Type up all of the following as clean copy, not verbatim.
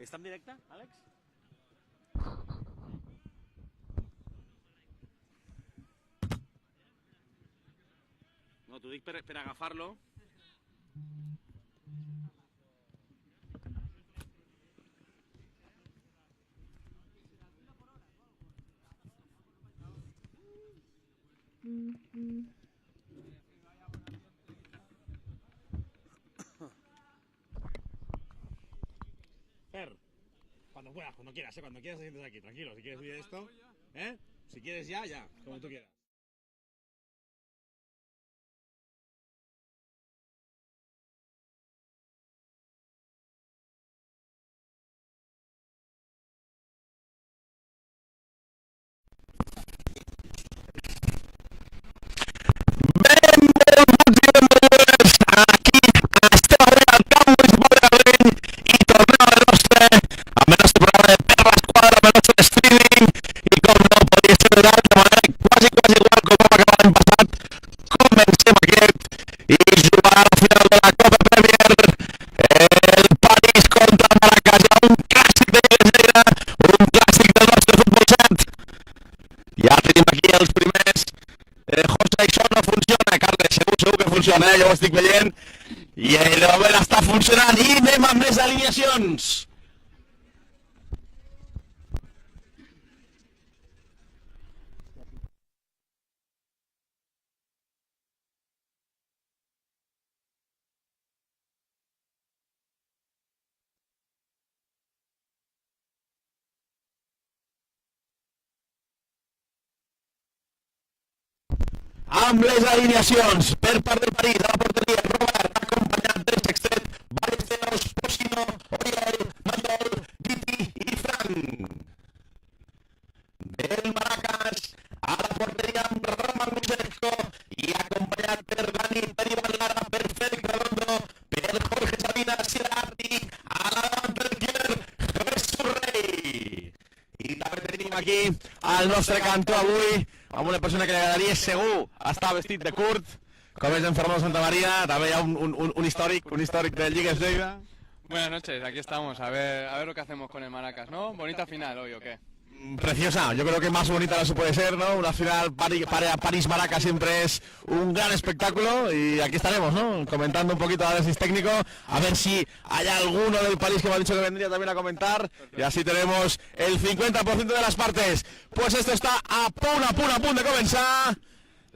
Està en directe, Àlex? No, t'ho dic per agafar-lo. Fer, cuando puedas, cuando quieras, cuando quieras te sientes aquí, tranquilo, si quieres subir esto, si quieres ya, como tú quieras. Ja ho estic veient i de moment està funcionant i anem amb les alineacions. Amb les alineacions per part del París, a la porteria, Robert, acompanyat del sextet, Ballesteros, Pochino, Oriol, Mayol, Viti i Fran. Del Maracas, a la porteria amb Roman Lucenco i acompanyat per Dani Peribal Lara, per Félix Redondo, per Jorge Sabina, Sirati, a la davant per Pierre Jesús Rey. I també tenim aquí al nostre cantó avui amb una persona que li agradaria segur estar vestit de curt, com és en Fernando Santamaría, també hi ha un històric de Lligues Lleida. Buenas noches, aquí estamos, a ver lo que hacemos con el Maracas, ¿no? Bonita final hoy, ¿o qué? Preciosa, yo creo que más bonita no se puede ser, ¿no? Una final París-Maracas siempre es un gran espectáculo y aquí estaremos, ¿no? Comentando un poquito de análisis técnico, a ver si hay alguno del París que me ha dicho que vendría también a comentar. Y así tenemos el 50% de las partes. Pues esto está a punt de començar.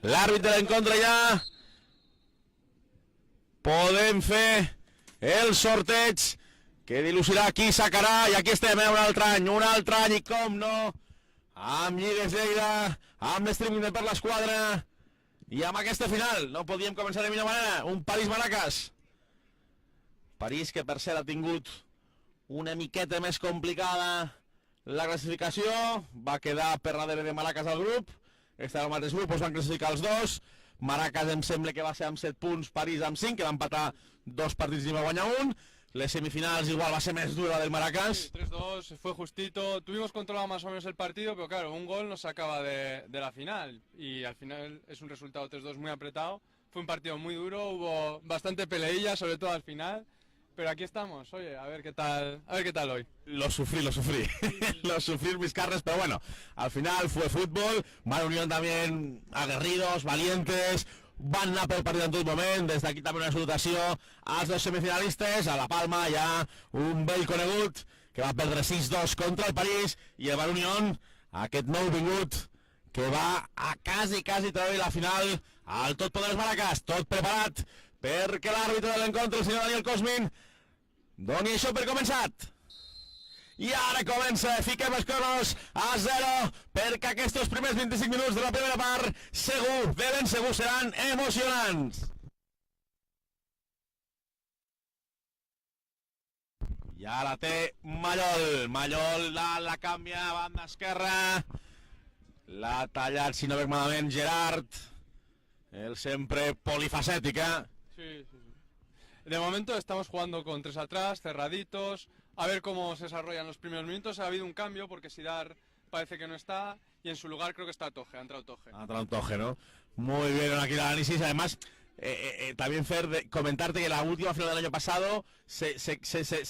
L'àrbitre en contra ja. Podem fer el sorteig que dilucidar qui sacarà, i aquí estem, un altre any, i com no, amb Lligues Lleida, amb l'streaming de per l'esquadra, i amb aquesta final, no podíem començar de millor manera, un París-Maracas. París que per cert ha tingut una miqueta més complicada la classificació, va quedar per darrere de Maracas al grup, estava al mateix grup, es van classificar els dos, Maracas em sembla que va ser amb 7 punts, París amb 5, que va empatar 2 partits i va guanyar un. Les semifinales igual va a ser más dura del Maracas. 3-2, fue justito, tuvimos controlado más o menos el partido, pero claro, un gol nos sacaba de la final y al final es un resultado 3-2 muy apretado. Fue un partido muy duro, hubo bastante peleilla, sobre todo al final, pero aquí estamos, oye, a ver qué tal hoy. Lo sufrí, lo sufrí en mis carnes, pero bueno, al final fue fútbol, Mala Unión también aguerridos, valientes, van anar pel partit en tot moment. Des d'aquí també una salutació als dos semifinalistes. A la Palma hi ha un vell conegut que va perdre 6-2 contra el París, i el Bar Unión, aquest nou vingut que va a quasi treure la final al totpoderós Maracas. Tot preparat perquè l'àrbitre de l'encontre, el senyor Daniel Cosmin, doni això per començat. I ara comença, fiquem els cronos a 0, perquè aquests primers 25 minuts de la primera part segur, de ben segur, seran emocionants. I ara té Mallol la canvia a banda esquerra, l'ha tallat, si no veig malament, Gerard, el sempre polifacètic, Sí. De momento estamos jugando con 3 atrás, cerraditos, a ver cómo se desarrollan los primeros minutos. Ha habido un cambio porque Sidar parece que no está y en su lugar creo que está Toje, ha entrado Toje. Ha entrado Toje, ¿no? Muy bien aquí el análisis, además también, Fer, comentarte que la última final del año pasado se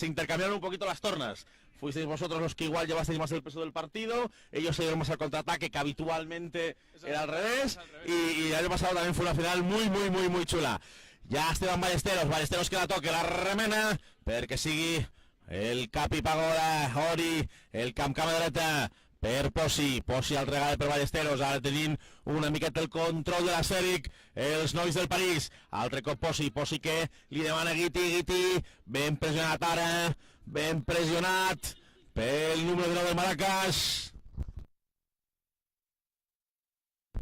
intercambiaron un poquito las tornas. Fuisteis vosotros los que igual llevasteis más el peso del partido, ellos se dieron más al contraataque, que habitualmente era al revés, y el año pasado también fue una final muy chula. Ja Esteban Ballesteros que la toca, la remena, perquè sigui el Capi Pagoda, Ori, el camp a dreta, per Posi al regal per Ballesteros, ara tenint una miqueta el control de l'esfèric, els nois del París, altre cop Posi que li demana Guiti, ben pressionat ara, ben pressionat pel número 19 del Maracas,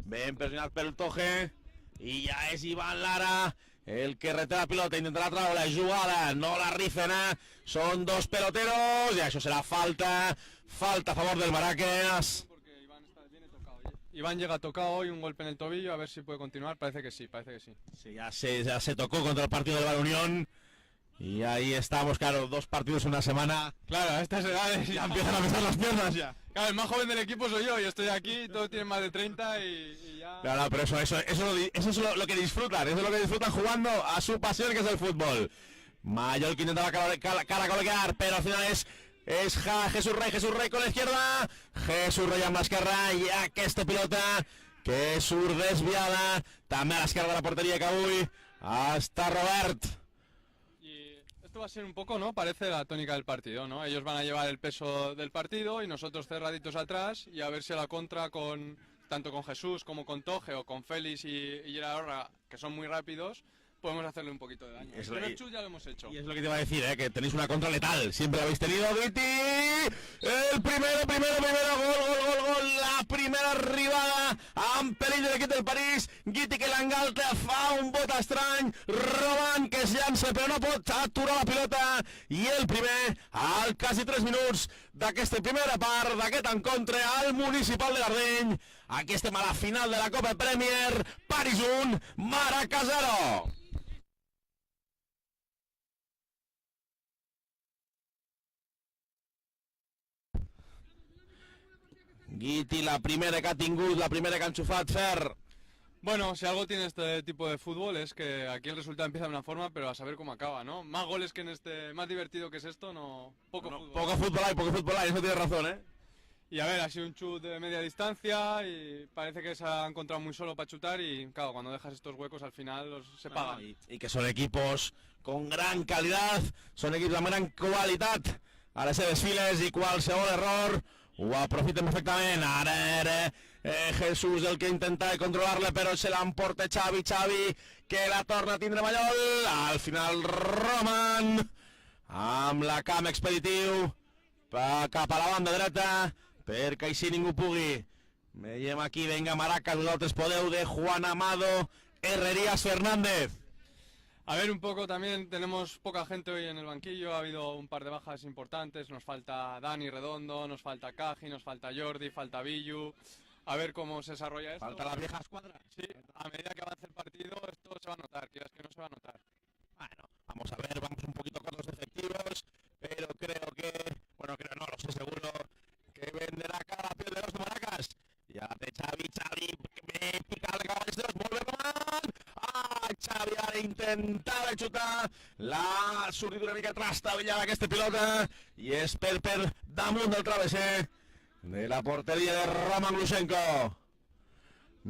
ben pressionat pel Toje, i ja és Ivan Lara el que reta la pilota, intentarà treure la jugada, no la rifen, són dos peloteros, i això serà falta a favor del Maracas. Iván llega tocado hoy, un golpe en el tobillo, a ver si puede continuar, parece que sí. Sí, ya se tocó contra el partido de la Unión. Y ahí estamos, claro, 2 partidos en una semana. Claro, a estas edades ya empiezan a pesar las piernas ya. Claro, el más joven del equipo soy yo y estoy aquí, todos tienen más de 30 y ya... Claro, pero eso es lo que disfrutan, eso es lo que disfrutan jugando a su pasión, que es el fútbol. Mayol que intentaba caracolear, pero al final es Jesús Rey con la izquierda, Jesús Rey amb l'esquerra, i aquesta pilota que surt desviada, també a l'esquerra de la porteria, que avui està Robert. Esto va a ser un poco, ¿no? Parece la tónica del partido, ¿no? Ellos van a llevar el peso del partido y nosotros cerraditos atrás y a ver si a la contra tanto con Jesús como con Toje o con Félix y Gerard, que son muy rápidos, podemos hacerle un poquito de daño. El primer chut ya lo hemos hecho. Y es lo que te iba a decir, que tenéis una contra letal. Siempre lo habéis tenido, Guiti. El primero, gol. La primera arribada amb perill de l'equip del París. Guiti que l'engalta, fa un bot estrany. Roman que es llança però no pot aturar la pilota. I el primer, al quasi 3 minuts d'aquesta primera part, d'aquest encontre al Municipal de Gardeny. Aquí estem a la final de la Copa Premier. París 1, Maracas 0. Guiti, la primera que ha tingut, la primera que ha enxufat, Fer. Bueno, si algo tiene este tipo de fútbol es que aquí el resultado empieza de una forma, pero a saber cómo acaba, ¿no? Más goles que en este, más divertido que es esto, no... Poco fútbol. Poco fútbol hay, eso tienes razón, Y a ver, ha sido un chut de media distancia y parece que se ha encontrado muy solo para chutar y, claro, cuando dejas estos huecos al final se pagan. Y que son equipos con gran calidad, son equipos amb gran qualitat a les seves files i qualsevol error ho aprofiten perfectament. Ara era Jesús el que intenta controlar-la, però se l'emporta Xavi, que la torna a tindre Mayol. Al final Roman amb la cama expeditiu cap a la banda dreta perquè així ningú pugui. Veiem aquí, venga Maracas, vosaltres podeu, de Juan Amado, Herrerías, Fernández. A ver, un poco también tenemos poca gente hoy en el banquillo, ha habido un par de bajas importantes, nos falta Dani Redondo, nos falta Caji, nos falta Jordi, falta Billu. A ver cómo se desarrolla esto. Falta la vieja escuadra. Sí, a medida que avance el partido esto se va a notar, quieras que no se va a notar. Bueno, vamos a ver, vamos un poquito con los efectivos, pero creo que, bueno, creo no, lo sé seguro, que venderá cada piel de los Maracas. Ja té Xavi, bé picat de Ballesteros, molt bé Roman. Xavi ara intentava xutar, l'ha sortit una mica trastabillada aquesta pilota i és per damunt del travesser de la porteria de Roman Glushenko.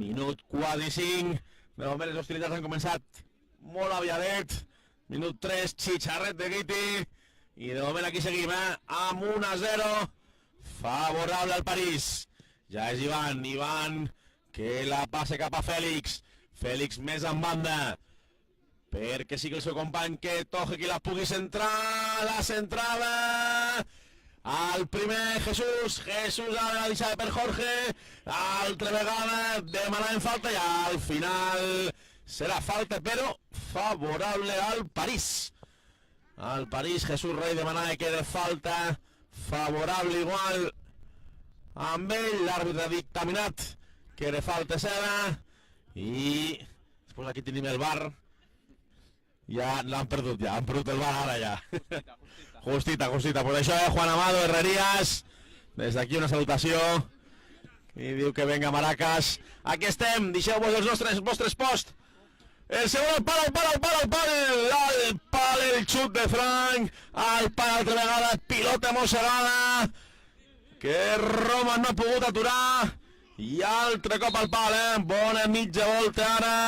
Minut 45, de moment les hostilitats han començat molt aviadet. Minut 3, xitxarret de Guiti, i de moment aquí seguim, amb 1-0, favorable al París. Ja és Ivan que la passa cap a Félix més en banda, perquè sigui el seu company que Toje qui la pugui centrar, la centrada, al primer Jesús ara la deixada per Jorge, altra vegada demanant falta i al final serà falta però favorable al París. Al París Jesús Rey demanava que de falta favorable igual amb ell, l'àrbitre ha dictaminat que de falta seva i després aquí tenim el VAR. Ja l'han perdut, han perdut el VAR ara ja. Justita. Pues això Juan Amado, Herrerías, des d'aquí una salutació i diu que venga Maracas. Aquí estem, deixeu-vos els vostres posts El segon al pal, el xut de Frank, al pal altra vegada, pilota mossegada, que Roman no ha pogut aturar, i altre cop al pal, bona mitja volta ara,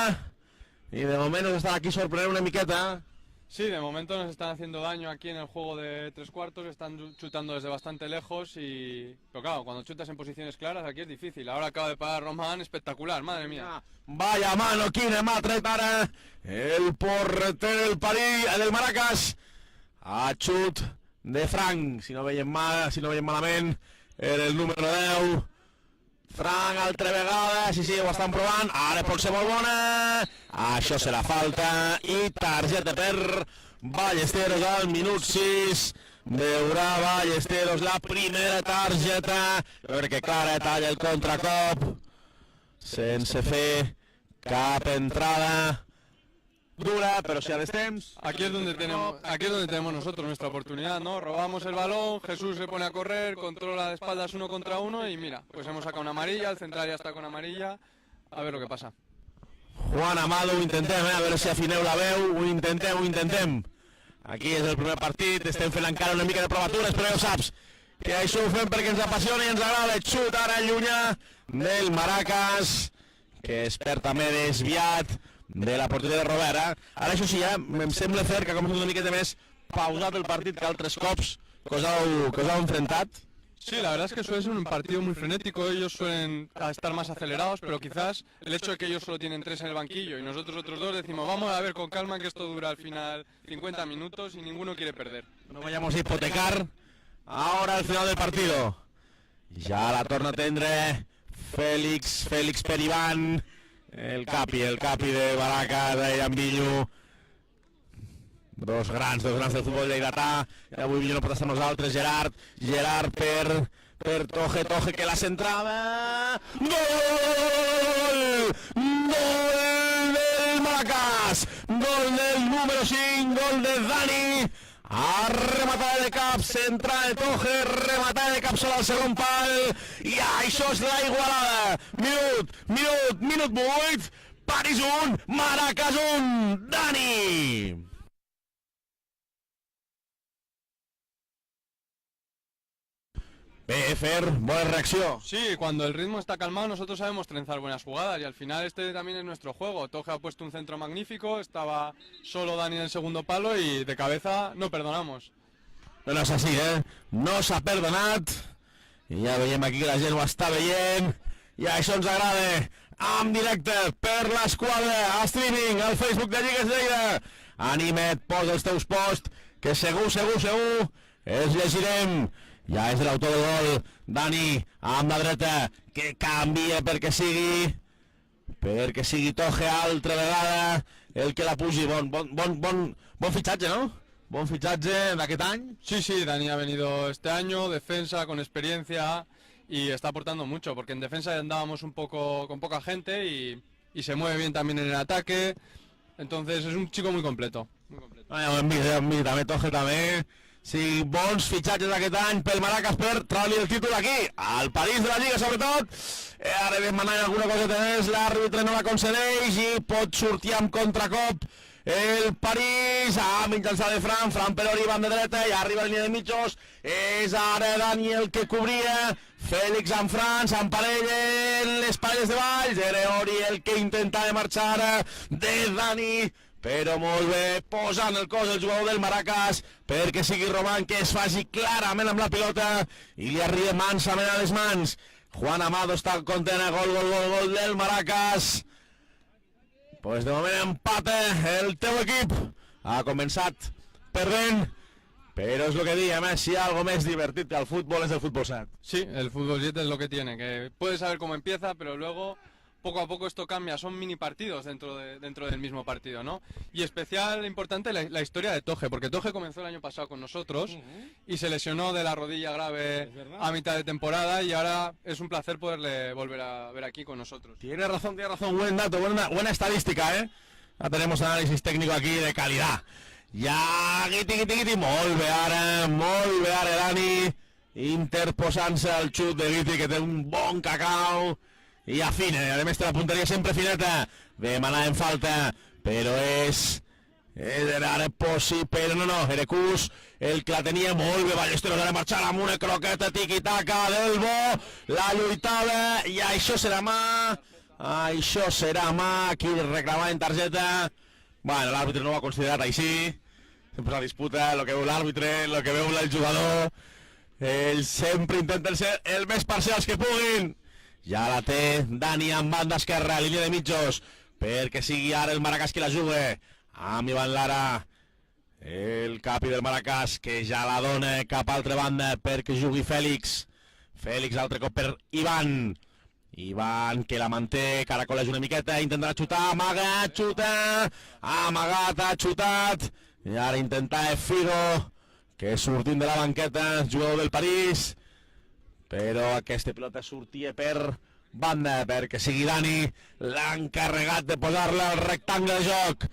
i de moment nos estan aquí sorprenent una miqueta. Sí, de momento nos están haciendo daño aquí en el juego de 3/4, están chutando desde bastante lejos pero claro, cuando chutas en posiciones claras aquí es difícil. Ahora acaba de parar Roman, espectacular, madre mía. Vaya mano, quina mà tret ara el porter del Maracas, a xut de Frank, si no veiem malament, era el número 10. Frank altra vegada, sí, ho estan provant, ara pot ser molt bona, això serà falta i targeta per Ballesteros al minut 6, veurà Ballesteros la primera targeta, perquè Clara talla el contracop, sense fer cap entrada dura, pero si a destemps. Aquí es donde tenemos nosotros nuestra oportunidad, ¿no? Robamos el balón, Jesús se pone a correr, controla de espaldas 1 contra 1 y mira, pues hemos sacado una amarilla, el central ya está con amarilla, a ver lo que pasa. Juan Amado, ho intentem, a veure si afineu la veu, ho intentem. Aquí és el primer partit, estem fent encara una mica de provatures, però ja ho saps, que això ho fem perquè ens apassiona i ens agrada. Xut ara llunyà del Maracas, que es perd també desviat de la porteria de Robert. Ara això sí, em sembla fer que ha començat una miqueta més pausat el partit que altres cops que us heu enfrentat. Sí, la verdad es que suele ser un partido muy frenético, ellos suelen estar más acelerados, pero quizás el hecho de que ellos solo tienen 3 en el banquillo y nosotros otros 2 decimos vamos a ver con calma que esto dura al final 50 minutos y ninguno quiere perder. No vayamos a hipotecar ahora al final del partido. Ja la torna a tendre Félix Peribán, el capi de Baracas, d'Ian Vinyo, dos grans del futbol lleidatà, i avui Vinyo no pot estar amb nosaltres, Gerard per Toje, que la centrava, gol del Maracas, gol del número 5, gol de Dani, a rematada de cap, centrada de Toje, rematada de cap sobre el segon pal, i això és la igualada. Minut 8, París 1, Maracas 1, Dani! Bé, Fer, buena reacció. Sí, cuando el ritmo está calmado nosotros sabemos trenzar buenas jugadas y al final este también es nuestro juego. Toje ha puesto un centro magnífico, estaba solo Dani en el segundo palo y de cabeza no perdonamos. No és així, no s'ha perdonat, i ja veiem aquí que la gent ho està veient, i això ens agrada, en directe, per l'esquadra, a streaming, al Facebook de Lligues Lleida. Anima't, posa els teus posts, que segur, els llegirem. Ja és l'autor del gol, Dani, amb la dreta, que canvia perquè sigui Toje altra vegada, el que la pugi. Bon fitxatge, no? Bon fitxatge d'aquest any. Sí, Dani ha venido este año, defensa, con experiencia y está aportando mucho, porque en defensa andábamos un poco con poca gente y se mueve bien también en el ataque, entonces es un chico muy completo. Hem vist, també Toje també. Sí, bons fitxatges d'aquest any pel Maracas per treure el títol aquí, al París de la Lliga sobretot. Ara vam anar en alguna cosa més, l'àrbitre no la concedeix i pot sortir amb contracop el París, mitjançant de Fran Pelori, banda dreta, i arriba a la línia de mitjos, és ara Daniel que cobria, Félix amb Fran, s'emparellen les parelles de baix, era Ori el que intentava marxar de Dani, però molt bé, posant el cos el jugador del Maracas perquè sigui Roman que es faci clarament amb la pilota i li arriba mansament a les mans. Juan Amado està content, gol del Maracas. Pues de moment empata el teu equip. Ha començat perdent, pero es lo que diem, si hay algo más divertido que el fútbol es el fútbol 7. Sí, el fútbol 7 es lo que tiene, que puedes saber cómo empieza, pero luego poco a poco esto cambia, son mini partidos dentro del mismo partido, ¿no? Y especial, importante, la historia de Toje, porque Toje comenzó el año pasado con nosotros y se lesionó de la rodilla grave a mitad de temporada y ahora es un placer poderle volver a ver aquí con nosotros. Tiene razón, buen dato, buena estadística, ¿eh? Ya tenemos análisis técnico aquí de calidad. Ja, Guiti, molt bé ara Dani, interposant-se al xut de Guiti, que té un bon cacau, i afina, a més té la punteria sempre fineta. Vam anar en falta però era ara Posi, però no, era Cus el que la tenia molt bé. Ballesteros ha de marxar amb una croqueta tiqui-taca del Bo, la lluitava, i això serà mà, aquí reclamaven targeta. Bueno, l'àrbitre no ho ha considerat així, sempre la disputa, el que veu l'àrbitre, el que veu el jugador, ells sempre intenten ser el més parcials que puguin. Ja la té Dani amb banda esquerra, línia de mitjos, perquè sigui ara el Maracás qui la juga, amb Ivan Lara, el capi del Maracás, que ja la dona cap a altra banda perquè jugui Fèlix. Fèlix altre cop per Ivan, que la manté, caracoleix una miqueta, intentarà xutar, amaga, xuta, amagat, ha xutat, i ara intenta Figo, que sortint de la banqueta, jugador del París, però aquesta pilota sortia per banda, perquè sigui Dani l'encarregat de posar-la al rectangle de joc.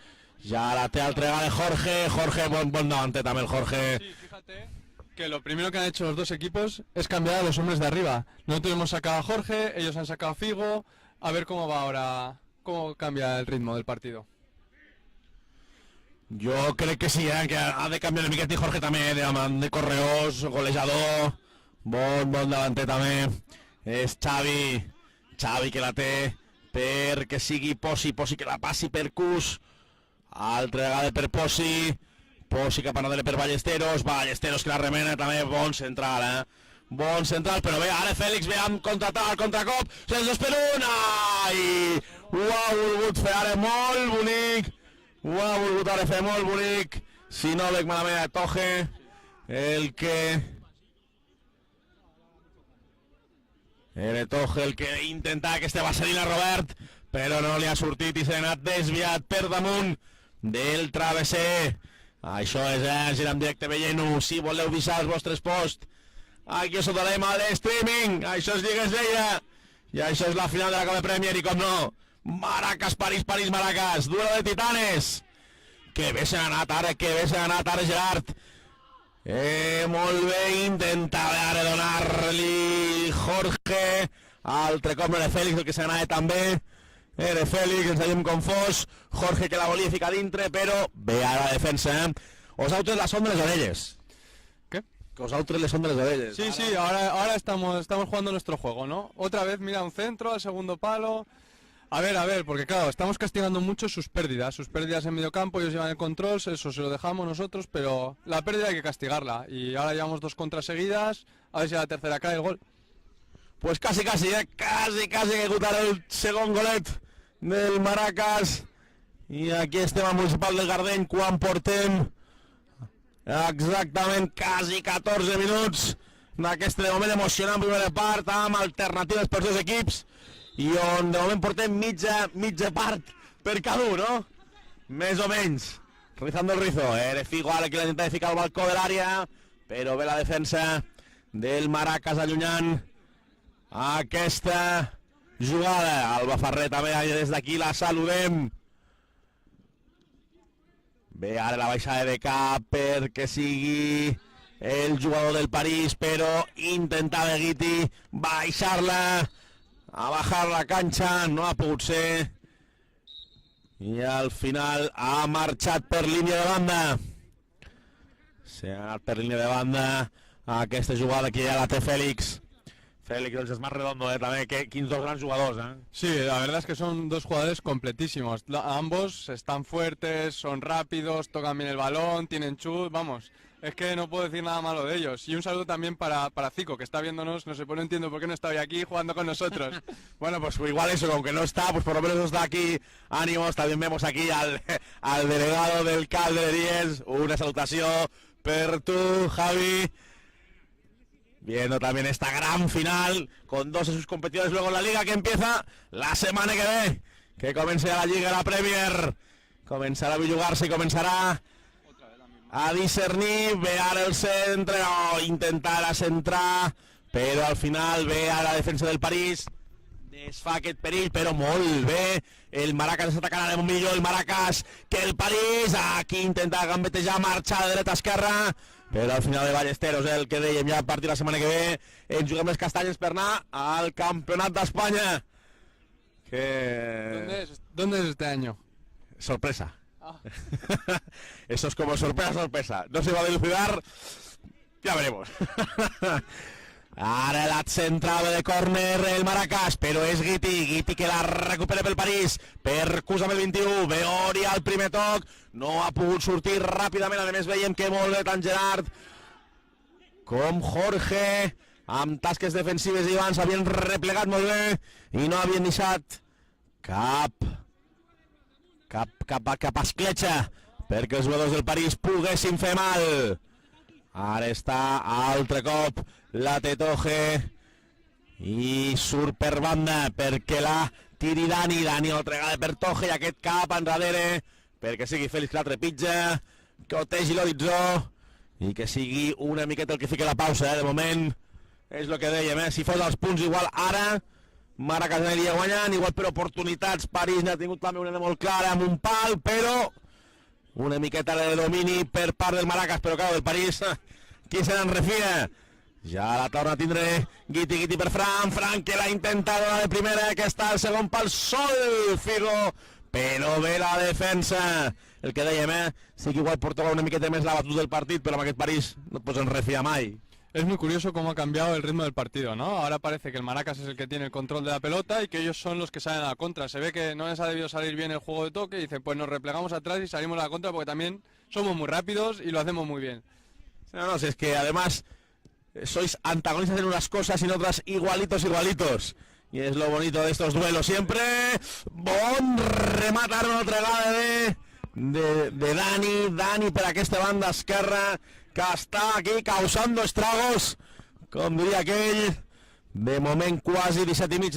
Ya la té altra vegada Jorge, bon davante también el Jorge. Sí, fíjate que lo primero que han hecho los dos equipos es cambiar a los hombres de arriba. Nosotros hemos sacado a Jorge, ellos han sacado a Figo, a ver cómo va ahora, cómo cambia el ritmo del partido. Yo creo que sí, que ha de canviar el miquet i Jorge també, de correós, golejador, bon davanter també. És Xavi que la té perquè sigui Posi que la passi per Cus. Altra vegada per Posi cap a Nadal per Ballesteros que la remena també, bon central, però bé, ara Fèlix ve amb contracop, se'ls 2 per 1, ai, ho ha volgut fer ara molt bonic, si no veig malament a Toje, el que intenta aquesta vaselina Robert, però no li ha sortit i s'ha anat desviat per damunt del travesser. Això és girar en directe veient-ho. Si voleu visar els vostres posts, aquí us ho darem a l'streaming. Això és Lliga Esdeia i això és la final de la Copa Premier, i com no, Maracás, París, Maracás, duelo de titanes. Que bé s'ha anat ara, Gerard. Molt bé, intentava ara donar-li Jorge, altre cop no era Fèlix el que s'ha anat també. Era Fèlix, ens havíem confós, Jorge que la volia ficar dintre, però bé ara la defensa, Vosaltres la son de les orelles. ¿Qué? Que vosaltres le son de las orelles. Sí, ahora estamos jugando nuestro juego, ¿no? Otra vez mira un centro, al segundo palo. A ver, porque claro, estamos castigando mucho sus pérdidas en medio campo, ellos llevan el control, eso se lo dejamos nosotros, pero la pérdida hay que castigarla. Y ahora llevamos 2 contras seguidas, a ver si a la tercera cae el gol. Pues casi que ejecutar el segon golet del Maracás. I aquí estem al Municipal del Gardeny quan portem exactament quasi 14 minuts d'aquesta de moment emocionant primera part amb alternatives per dos equips i on de moment portem mitja part per cada un, no? Més o menys. Rizando el rizo, Figo ara que l'intenta ficar al balcó de l'àrea, però ve la defensa del Maracás allunyant aquesta jugada. Alba Ferrer també des d'aquí la saludem. Bé, ara la baixada de cap perquè sigui el jugador del París, però intentava Guiti baixar-la, a bajar la canxa, no ha pogut ser. I al final ha marxat per línia de banda. S'ha anat per línia de banda aquesta jugada que ja la té Fèlix. Félix es más redondo, también, que 15 grandes jugadores. Sí, la verdad es que son dos jugadores completísimos. Ambos están fuertes, son rápidos, tocan bien el balón, tienen chut, vamos. Es que no puedo decir nada malo de ellos. Y un saludo también para Zico, que está viéndonos, no sé, pues no entiendo por qué no está hoy aquí jugando con nosotros. Bueno, pues igual eso, aunque no está, pues por lo menos está aquí. Ánimos, también vemos aquí al delegado del CAL de 10. Una salutación per tu, Javi. Viendo también esta gran final con dos de sus competidores luego en la Liga que empieza la semana que ve, que comença la Lliga, la Premier, començarà a bellugar-se i començarà a discernir. Ve ara el centre, intentarà centrar, però al final ve a la defensa del París, desfà aquest perill, però molt bé. El Maracás està atacant ara millor el Maracás que el París. Aquí intenta gambetejar, marxar de dreta a esquerra, però al final de Ballesteros, el que dèiem ja a partir de la setmana que ve, ens juguem les castanyes per anar al Campionat d'Espanya. Que... ¿Dónde es este año? Sorpresa. Eso es como sorpresa, sorpresa. No se va a dilucidar. Ya veremos. Ara l'ha centrada de córner el Maracás, però és Guiti que la recupera pel París, per Cus amb el 21, Veoria al primer toc, no ha pogut sortir ràpidament, a més veiem que molt bé tant Gerard com Jorge, amb tasques defensives i abans havien replegat molt bé i no havien deixat cap escletxa perquè els jugadors del París poguessin fer mal. Ara està altre cop la Tetoje i surt per banda perquè la tiri Dani altra vegada per Toje i aquest cap enrere perquè sigui Félix que la trepitja, que otegi l'horitzó i que sigui una miqueta el que fica la pausa, de moment és el que dèiem, si fos els punts igual ara Maracás aniria guanyant, igual per oportunitats París n'ha tingut també una molt clara amb un pal, però una miqueta de domini per part del Maracás, però clar, del París, qui se n'en refia? Ja la torna a tindre Guiti per Fran que l'ha intentat de primera, que està al segon pal sol, Figo, però bé la defensa. El que dèiem, sí que igual portava una miqueta més la batuta del partit, però amb aquest París no et pots enrefiar mai. Es muy curioso cómo ha cambiado el ritmo del partido, ¿no? Ahora parece que el Maracás es el que tiene el control de la pelota y que ellos son los que salen a la contra. Se ve que no les ha debido salir bien el juego de toque y dicen, pues nos replegamos atrás y salimos a la contra porque también somos muy rápidos y lo hacemos muy bien. No, si es que además sois antagonistas en unas cosas y en otras igualitos. Y es lo bonito de estos duelos siempre. Bon rematar una altra vegada de Dani per aquesta banda esquerra, que està aquí causando estragos, com diria aquell, de moment quasi 17 i mig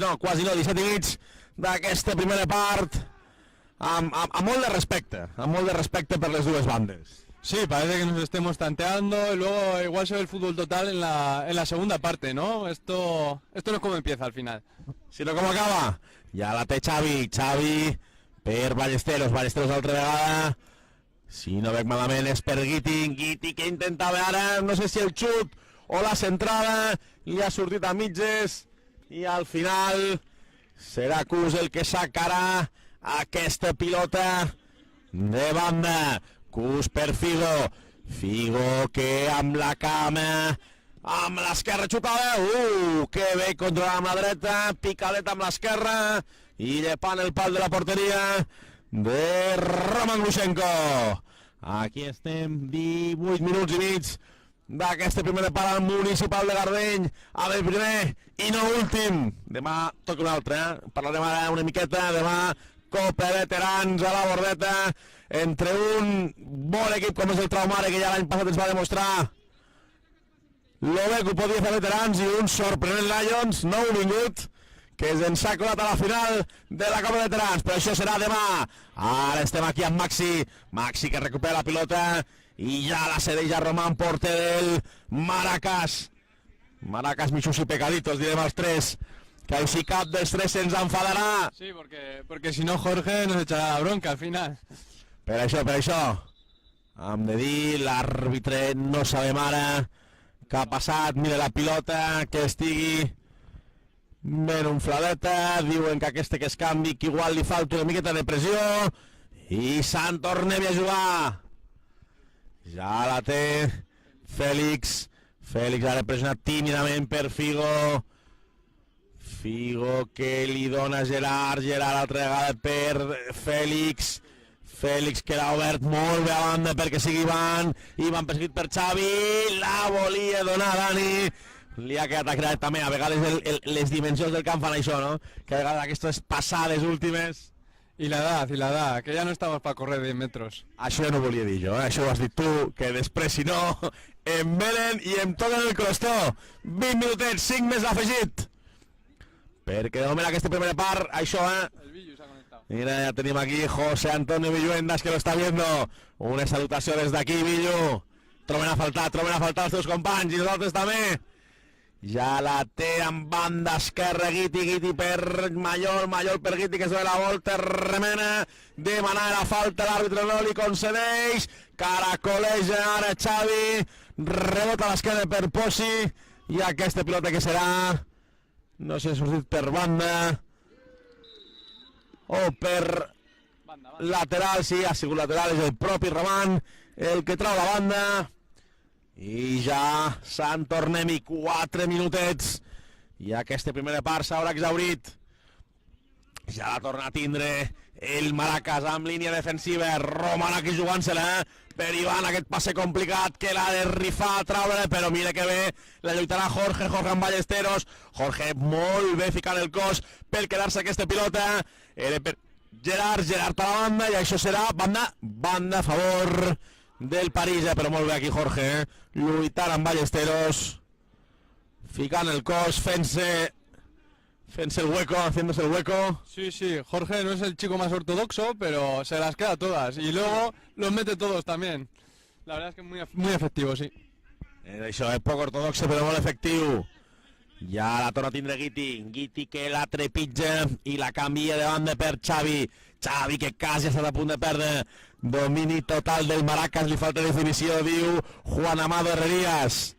d'aquesta primera part, amb molt de respecte per les dues bandes. Sí, parece que nos estemos tanteando y luego igual se ve el fútbol total en la segunda parte, ¿no? Esto no es como empieza al final. Sino com acaba. Ja la té Xavi per Ballesteros altra vegada. Si no veig malament és per Guiti que intentava ara, no sé si el xut o la centrada, li ha sortit a mitges i al final serà Cus el que sacarà aquesta pilota de banda. Cus per Figo que amb la cama, amb l'esquerra xutada, que bé controla amb la dreta, picadeta amb l'esquerra i llepant el pal de la porteria de Roman Glushenko. Aquí estem, 18 minuts i mig d'aquesta primera part al Municipal de Gardeny, amb el primer i no últim. Demà toca un altre, parlarem ara una miqueta, demà Copa de Veterans a la Bordeta, entre un bon equip com és el Traumare, que ja l'any passat ens va demostrar lo bé que ho podia fer Veterans, i un sorprenent Lions, nou vingut, que ens ha colat a la final de la Copa de Veterans, però això serà demà. Ara estem aquí amb Maxi que recupera la pilota i ja la cedeix a Román, porter del Maracás, Michus y Pecaditos, direm els tres, que així cap dels tres se'ns enfadarà. Sí, porque si no Jorge nos echará la bronca al final. Per això, hem de dir, l'àrbitre no sabem ara què ha passat, mira la pilota, que estigui ben infladeta, diuen que aquesta que es canvi, que igual li falta una miqueta de pressió, i Sant tornem a jugar. Ja la té Félix ha repressionat tímidament per Figo que li dona a Gerard altra vegada per Félix que l'ha obert molt bé a banda perquè sigui Ivan perseguit per Xavi, la volia donar a Dani, li ha quedat agradat també. A vegades les dimensions del camp fan això, no? Que a vegades aquestes passades últimes... Y la edad, que ya no estamos para correr 10 metros. Això no volia dir jo, això ho has dit tu, que després, si no, em venen i em toquen el crostó. 20 minutets, 5 més afegit. Perquè de moment aquesta primera part, això, El Villu se ha conectado. Mira, ya tenemos aquí José Antonio Villuendas, que lo está viendo. Una salutació des d'aquí, Villu. Troben a faltar els teus companys, i nosaltres també. Ja la té amb banda esquerra Guiti per Mallol per Guiti, que es dona la volta, remena, demana la falta, l'àrbitre no li concedeix, caracoleja ara Xavi, rebota a l'esquerra per Posi, i aquesta pilota que serà, no sé si ha sortit per banda o per lateral, sí, ha sigut lateral, és el propi Roman el que trau la banda. I ja se'n tornem-hi 4 minutets. I aquesta primera part s'haurà exhaurit. Ja la torna a tindre el Maracas amb línia defensiva. Roman aquí jugant-se-la per Iván, aquest passe complicat que l'ha de rifar, traure, però mira que bé la lluitarà Jorge amb Ballesteros. Jorge molt bé ficant el cos per quedar-se aquesta pilota. Era per Gerard a la banda i això serà banda a favor del París, però molt bé aquí Jorge, lluitant amb Ballesteros, ficant el cos, fent-se el hueco, haciéndose el hueco. Sí, Jorge no es el chico más ortodoxo, pero se las queda todas y luego los mete todos también. La verdad es que es muy efectivo, sí. Això és poc ortodoxe però molt efectiu. Ja la torna a tindre Guiti que la trepitja i la canvia de banda per Xavi que quasi ha estat a punt de perdre. Domini total del Maracas, li falta definició, diu Juan Amado Herrerías.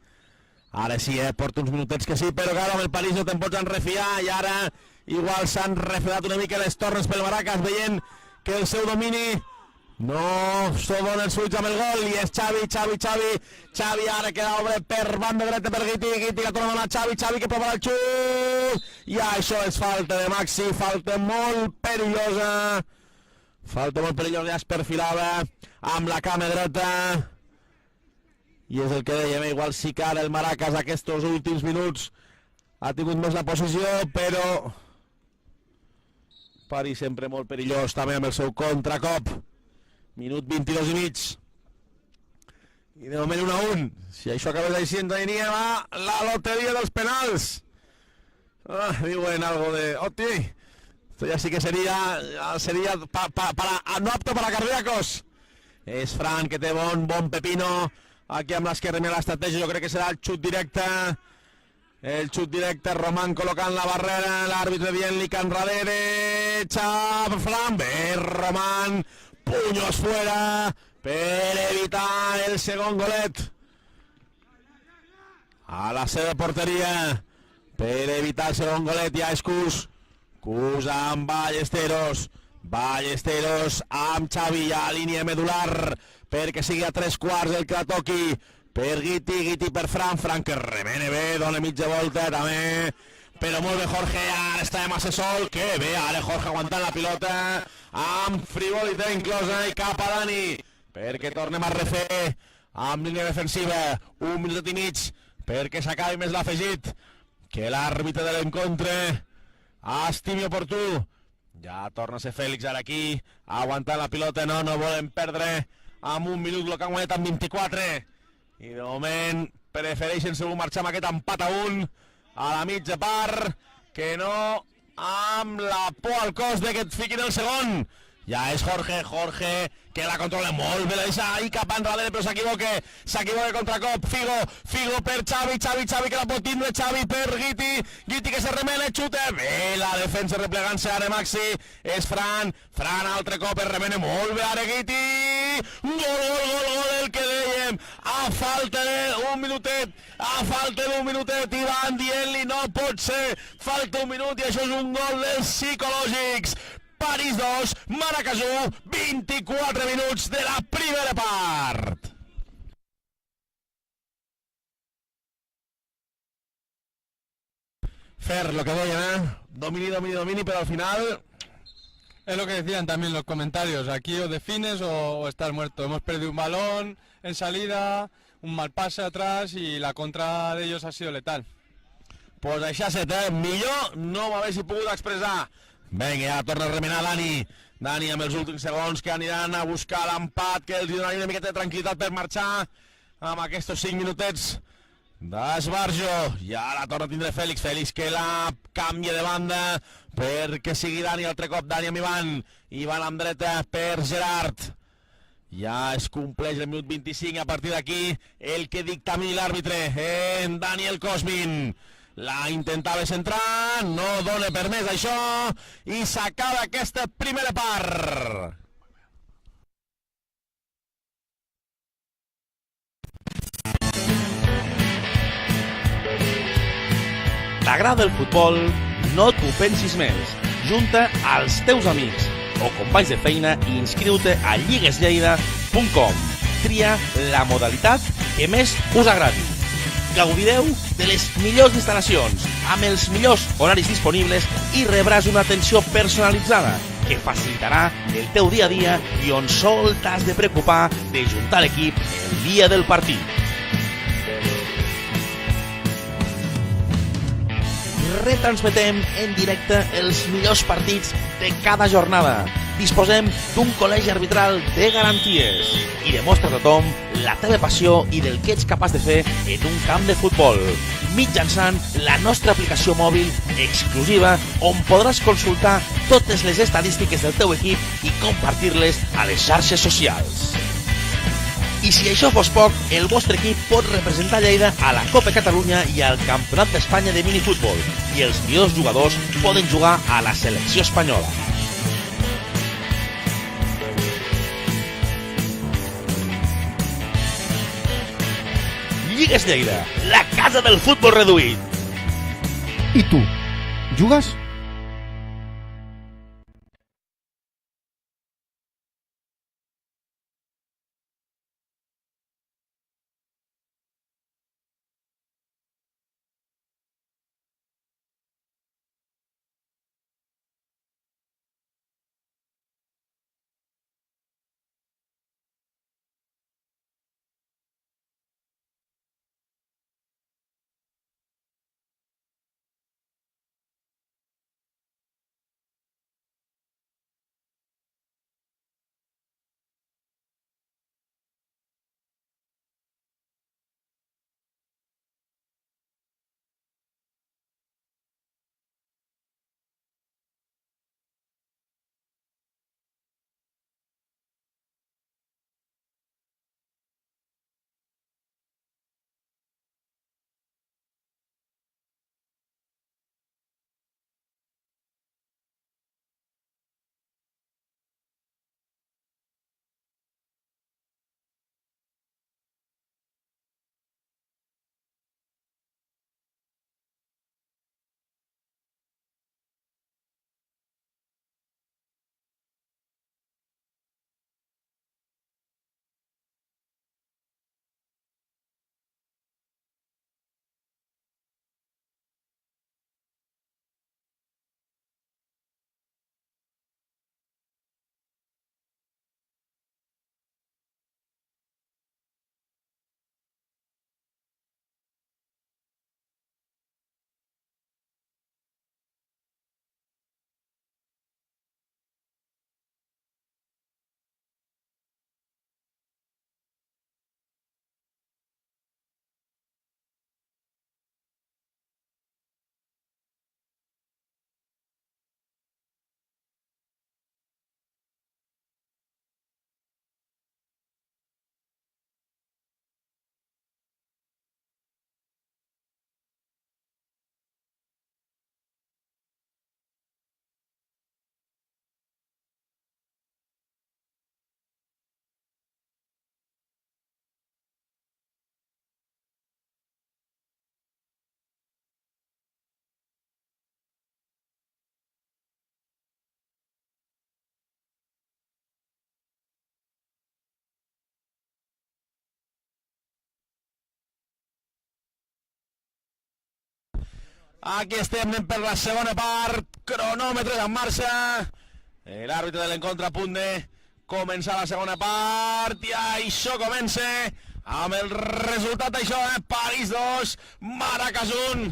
Ara sí, porta uns minutets que sí, però clar, amb el París no te'n pots enrefiar i ara igual s'han refredat una mica les torres pel Maracas, veient que el seu domini no s'ho dona els ulls amb el gol i és Xavi ara queda obre per banda dreta per Guiti que torna a donar Xavi que prova el xut i això és falta de Maxi, falta molt perillosa, ja es perfilava amb la cama dreta i és el que dèiem, igual sí que ara el Maracas aquests últims minuts ha tingut més la posició, però París sempre molt perillós també amb el seu contracop. Minut 22 i mig. I de moment 1-1. Si això acabés així ens aniria la loteria dels penals. Diuen algo de... Oti, esto ya sí que sería no apto para cardíacos. És Fran que té bon pepino. Aquí amb l'esquerra mira l'estratègia, jo crec que serà el xut directe. El xut directe, Roman col·locant la barrera, l'àrbitre dient-li que enrere. Fran, bé, Roman... Puños fuera per evitar el segon golet a la seva porteria, per evitar el segon golet. Ja és Cus amb Ballesteros amb Xavi a línia medular perquè sigui a 3/4 el que la toqui per Guiti per Fran que remene bé, dona mitja volta també, però molt bé Jorge, ara està massa sol, que bé, ara Jorge aguantant la pilota amb frivolitat inclosa i cap a Dani perquè tornem a refer amb línia defensiva, 1 minut i mig perquè s'acabi més l'afegit que l'àrbitre de l'encontre estimi oportú. Ja torna a ser Fèlix ara aquí aguantant la pilota, no volem perdre amb 1 minut el que han guanyat amb 24 i de moment prefereixen segur marxar amb aquest empat a 1 a la mitja part, que no amb la por al cos de que et fiquin el segon. Ja és Jorge que la controla molt bé, la deixa ahí cap enrere però s'equivoca contracop. Figo per Xavi que la pot tindre, Xavi per Guiti que se remena, xuta bé la defensa replegant-se ara Maxi, és Fran altre cop es remena molt bé ara Guiti, gol el que dèiem, a falta d'un minutet Ivan dient-li no pot ser, falta 1 minut i això és un gol dels psicològics. París 2, Maracas 1, 24 minuts de la primera part. Fer, lo que deien, domini, pero al final... Es lo que decían también los comentarios, aquí o defines o estás muerto. Hemos perdido un balón en salida, un mal pase atrás y la contra de ellos ha sido letal. Pues això set, millor no m'haguessi pogut expressar. Vinga, ja torna a remenar Dani amb els últims segons que aniran a buscar l'empat, que els donaria una miqueta de tranquil·litat per marxar amb aquests 5 minutets d'esbarjo. Ja la torna a tindre Fèlix que la canvia de banda perquè sigui Dani, altre cop Dani amb Ivan amb dreta per Gerard. Ja es compleix el minut 25, a partir d'aquí el que dictamini l'àrbitre en Daniel Cosmin. La intentava centrar, no dona permès això i s'acaba aquesta primera part. T'agrada el futbol? No t'ho pensis més. Junta als teus amics. o companys de feina i inscriu-te a lligueslleida.com. Tria la modalitat que més us agradi. Gaudireu de les millors instal·lacions, amb els millors horaris disponibles i rebràs una atenció personalitzada que facilitarà el teu dia a dia i on sol t'has de preocupar de juntar l'equip el dia del partit. Retransmetem en directe els millors partits de cada jornada. Disposem d'un col·legi arbitral de garanties i demostra a tothom la teva passió i del que ets capaç de fer en un camp de futbol, mitjançant la nostra aplicació mòbil exclusiva on podràs consultar totes les estadístiques del teu equip i compartir-les a les xarxes socials. I si això fos poc, el vostre equip pot representar Lleida a la Copa Catalunya i al Campionat d'Espanya de minifutbol i els millors jugadors poden jugar a la selecció espanyola. Lligues Lleida, la casa del futbol reduït. I tu, jugues? Aquí estem, anem per la segona part, cronòmetre en marxa, l'àrbitre de l'encontre a punt de començar la segona part, i això comença amb el resultat d'això, París 2, Maracas 1,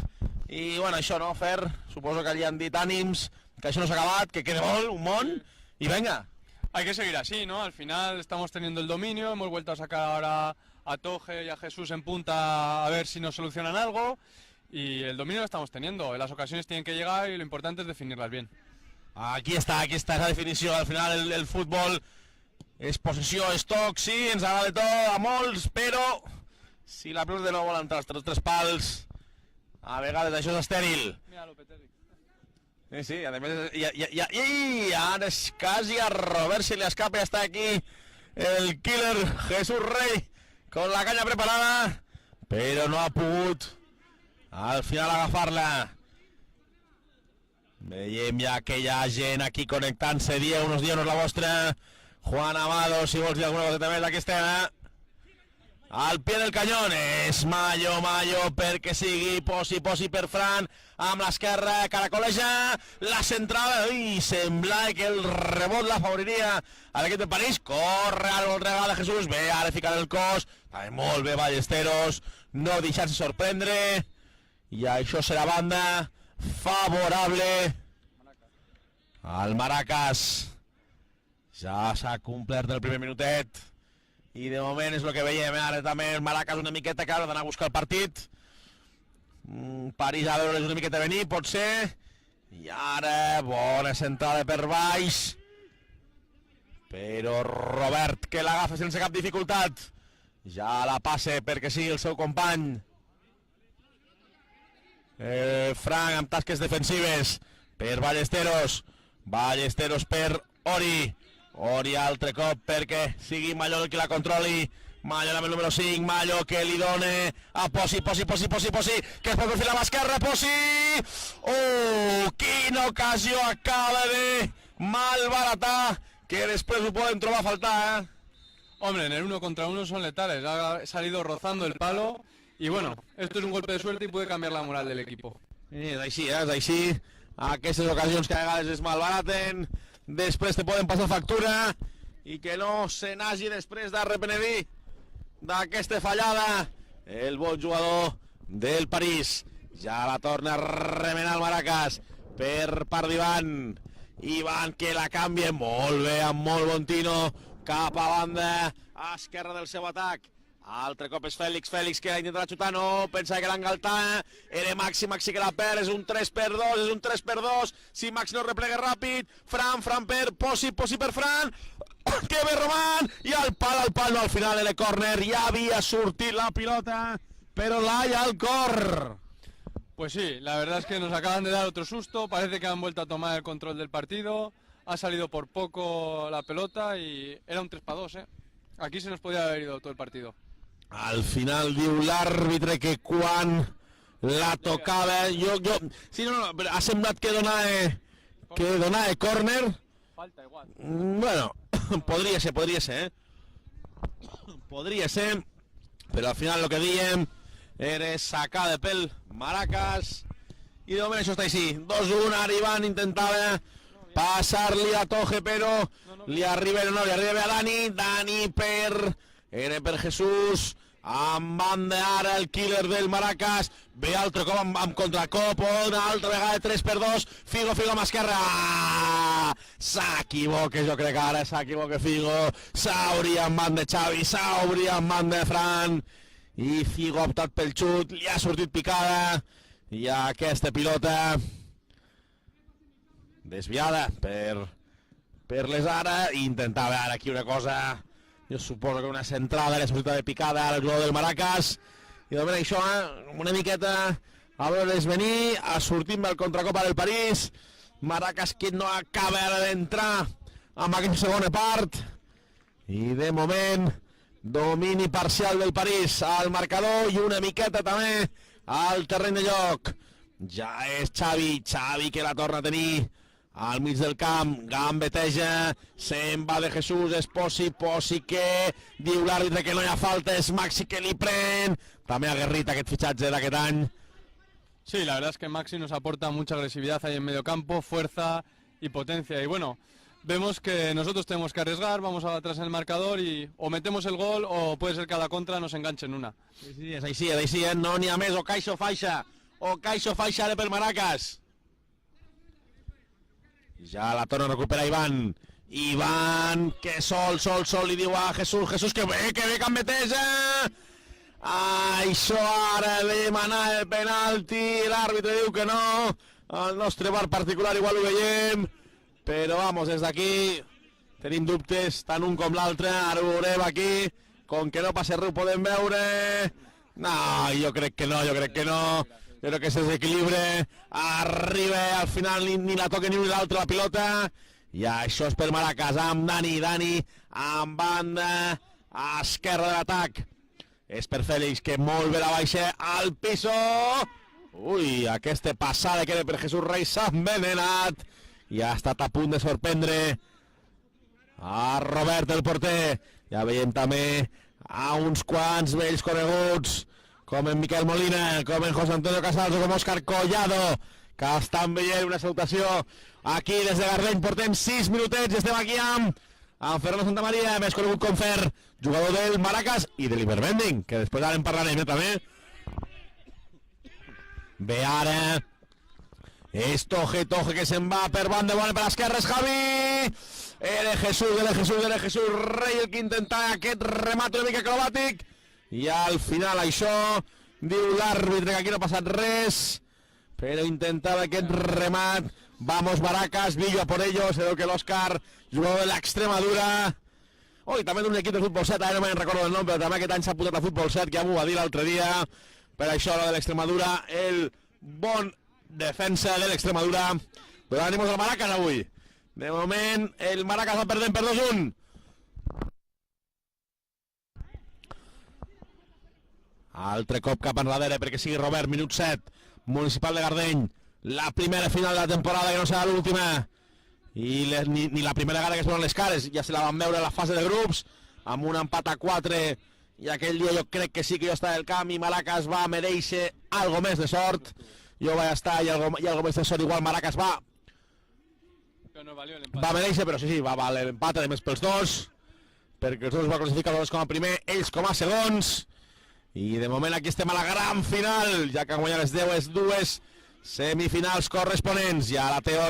i bueno, això no, Fer, suposo que li han dit ànims, que això no s'ha acabat, que queda molt, un món, y venga. Hay que seguir así, ¿no? Al final estamos teniendo el dominio, hemos vuelto a sacar ahora a Toje y a Jesús en punta a ver si nos solucionan algo. Y el dominio lo estamos teniendo, las ocasiones tienen que llegar y lo importante es definirlas bien. Aquí està esa definició, al final el futbol és possessió, és toc, sí, ens agrada tot a molts, però si la pelota no vol entrar als tres pals, a vegades això és estèril. Mira Lopetegui. Sí, a més, i ara és quasi a Robert se li escapa, està aquí el killer Jesús Rey con la canya preparada, però no ha pogut al final agafar-la. Veiem ja que hi ha gent aquí connectant-se. Dieu-nos la vostra. Juan Amado, si vols dir alguna cosa també d'aquesta estem. Al pie del canyón és Mallo perquè sigui posi per Fran amb l'esquerra, caracoleja la centrada i sembla que el rebot l'afavoriria a l'equip de París. Corre ara una altra vegada Jesús, bé, ara ficar el cos també molt bé Ballesteros, no deixar-se sorprendre i això serà banda favorable al Maracas. Ja s'ha complert el primer minutet i de moment és el que veiem, ara també el Maracas una miqueta que ha d'anar a buscar el partit. París a veure's una miqueta venir, pot ser. I ara bona centrada per baix. Però Robert que l'agafa sense cap dificultat. Ja la passe perquè sigui el seu company. Frank amb tasques defensives per Ballesteros. Ballesteros per Ori. Ori altre cop perquè sigui Mallo el que la controli. Mallo amb el número 5, Mallo que li dona a Posi, que es pot perfilar a l'esquerra, Posi! Oh, quina ocasió acaba de malbaratar, que després ho poden trobar a faltar, Hombre, en el 1 contra 1 son letales, ha salido rozando el palo y bueno, esto es un golpe de suerte y puede cambiar la moral del equipo. És així, és així. Aquestes ocasions que a vegades es malbaraten, després te poden passar factura i que no se n'hagi després d'arrepenedir d'aquesta fallada el bon jugador del París. Ja la torna a remenar el Maracas per part d'Ivan. Ivan que la canvia molt bé, amb molt bon tino, cap a banda esquerra del seu atac. Altre cop és Fèlix que intentarà xutar, no, pensa que l'engaltà, era Maxi que la perd, és un 3x2, si Maxi no replega ràpid, Fran per Posi per Fran, que bé Roman, i al pal, no, al final en el córner, ja havia sortit la pilota, però l'Ai al cor. Pues sí, la verdad es que nos acaban de dar otro susto, parece que han vuelto a tomar el control del partido, ha salido por poco la pelota y era un 3x2, Aquí se nos podía haber ido todo el partido. Al final diu l'àrbitre que quan la tocava sí, no, ha semblat que donava córner. Falta igual. Bueno, podria ser, podria ser, però al final el que diem era sacada pel Maracas i de moment això està així, 2-1, ara Ivan intentava passar-li a Toje però li arriba bé a Dani era per Jesús, amb banda ara el killer del Maracas, ve altre cop amb contracop, una altra vegada 3x2, Figo amb esquerra, s'equivoca, jo crec que ara s'equivoca Figo, s'hauria en banda Xavi, s'hauria en banda Fran, i Figo ha optat pel xut, li ha sortit picada, i aquesta pilota desviada per les ara, i intentava ara aquí una cosa. Jo suposo que una centrada li ha sortit de picada al jugador del Maracas i de moment això, una miqueta a veure's venir, ha sortit el contracop del París, Maracas que no acaba d'entrar amb aquesta segona part i de moment domini parcial del París al marcador i una miqueta també al terreny de joc. Ja és Xavi que la torna a tenir al mig del camp, gambeteja, se'n va de Jesús, és Posi que diu l'àrbitre que no hi ha falta, és Maxi que li pren, també aguerrit aquest fitxatge d'aquest any. Sí, la verdad es que Maxi nos aporta mucha agresividad ahí en medio campo, fuerza y potencia, y bueno, vemos que nosotros tenemos que arriesgar, vamos atrás en el marcador y o metemos el gol o puede ser que a la contra nos enganchen una. Sí, és així, no n'hi ha més, o Caixo Faixa ara pel Maracas. Ja la torna a recuperar Ivan que sol li diu a Jesús que bé gambeteja, això ara demanar el penalti, l'àrbitre diu que no, el nostre bar particular igual ho veiem, però vamos, des d'aquí tenim dubtes tant un com l'altre, ara ho veurem aquí, com que no passa res ho podem veure, no, jo crec que no, però que se desequilibre, arriba al final ni la toca ni l'altra la pilota, i això és per Maracas amb Dani amb banda esquerra de l'atac, és per Fèlix que molt bé la baixa al piso, Ui, aquesta passada que era per Jesús Rey s'ha envenenat i ha estat a punt de sorprendre a Robert, el porter. Ja veiem també a uns quants vells coneguts, com en Miquel Molina, com en José Antonio Casals o com Òscar Collado, que estan veient una salutació aquí des de Gardeny. Portem 6 minutets i estem aquí amb Fernando Santamaría, més conegut com Fer, jugador del Maracas i de l'Ibervending, que després ara en parlarem també. Ve ara Toje que se'n va per banda bona per l'esquerra, és Javi. Era Jesús Rey el que intentava aquest remat una mica acrobàtic i al final això diu l'àrbitre que aquí no ha passat res, però intentava aquest remat. Vamos Maracas, Villo a por ellos, creo que l'Òscar, jugador de l'Extremadura, i també d'un equip de futbol 7, ara no me'n recordo el nom, però també aquest any s'ha posat a futbol 7, que ja m'ho va dir l'altre dia. Per això lo de l'Extremadura, el bon defensa de l'Extremadura. Però anem al Maracas avui. De moment, el Maracas va perdent per 2-1. Altre cop cap enrere perquè sigui Robert, minut 7. Municipal de Gardeny. La primera final de la temporada, que no serà l'última. I ni la primera vegada que es veuen les cares. Ja se la van veure a la fase de grups, amb un empat a 4. I aquell dia jo crec que sí que jo estava al camp i Maracas va mereixer algo més de sort. Jo vaig estar i algo més de sort. Igual Maracas va mereixer, però sí, va valer l'empat, a més pels dos, perquè els dos va classificar els dos com a primer, ells com a segons. I de moment aquí estem a la gran final, ja que han guanyat les dues semifinals corresponents. Ja la té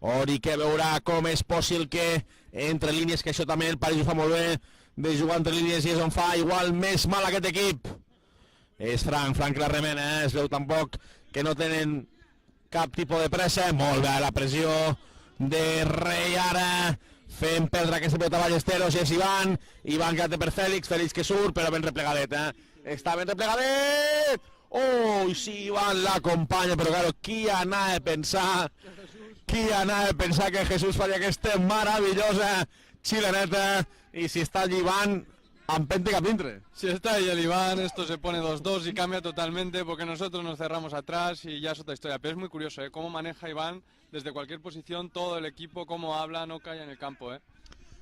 Ori que veurà com és possible que entre línies, que això també el París ho fa molt bé, de jugar entre línies, i és on fa igual més mal aquest equip. És Frank la remena, es veu tampoc que no tenen cap tipus de pressa. Molt bé la pressió de Rey ara, fent perdre aquesta pilota a Ballesteros, i és Ivan que té per Fèlix que surt, però ben replegadet, està ben replegadet. Sí, Ivan l'acompanya, però claro, qui anava a pensar que Jesús faria aquesta meravellosa xileneta, i si està allí Iván, empente cap dintre. Si está ahí el Iván, esto se pone 2-2 y cambia totalmente, porque nosotros nos cerramos atrás y ya es otra historia. Pero es muy curioso, cómo maneja Iván desde cualquier posición todo el equipo, cómo habla, no calla en el campo.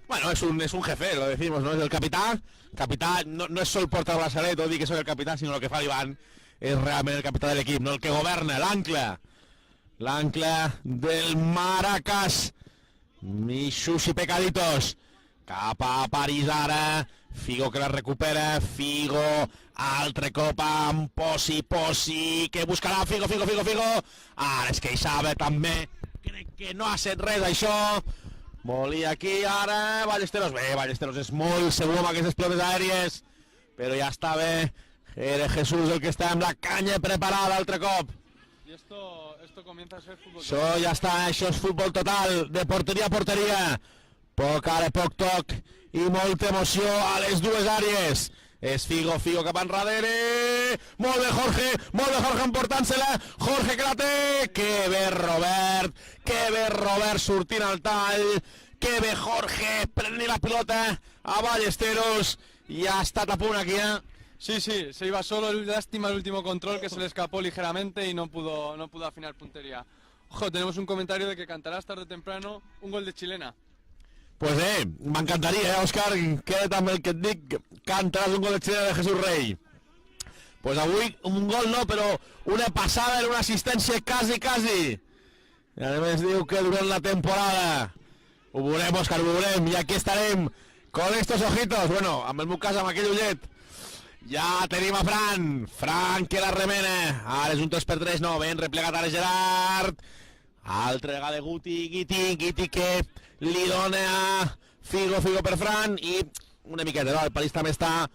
Bueno, es un jefe, lo decimos, ¿no? Es el capitán. Capitán no es solo portar braçalet o dir que soy el capitán, sino lo que fa Iván es realment el capitán del equip, no el que governa, l'ancla del Maracas. Mixus i pecaditos. Cap a París ara, Figo que la recupera, Figo, altre cop amb Posi, que buscarà Figo, ara es queixava també, crec que no ha set res això, volia aquí ara, Ballesteros és molt segur amb aquestes pilotes aèries, però ja està bé, era Jesús el que està amb la canya preparada altre cop. Y esto comienza a ser fútbol. Això ja està, això és futbol total, de porteria a porteria. Poc ara, poc toc i molta emoció a les dues àrees. És Figo cap enrere. Molt bé Jorge emportant-se-la. Jorge que la té. Que bé Robert sortint al tall. Que bé Jorge prenent la pilota a Ballesteros. I ha estat a punt aquí, Sí, se iba solo, lástima el último control que se le escapó ligeramente y no pudo afinar puntería. Ojo, tenemos un comentario de que cantarás tarde o temprano un gol de chilena. Pues m'encantaria, Òscar, queda també el que et dic, cantaràs un gol de xilena de Jesús Rey. Pues avui un gol no, però una passada en una assistència quasi. I a més diu que durant la temporada ho veurem, Òscar, ho veurem, i aquí estarem con estos ojitos, bueno, amb el meu cas, amb aquell ullet. Ja tenim a Fran que la remena, ara és un 3x3, no, ben replegat ara Gerard, altra vegada Guti que li dona a Figo per Fran, i una miqueta, no? El París també està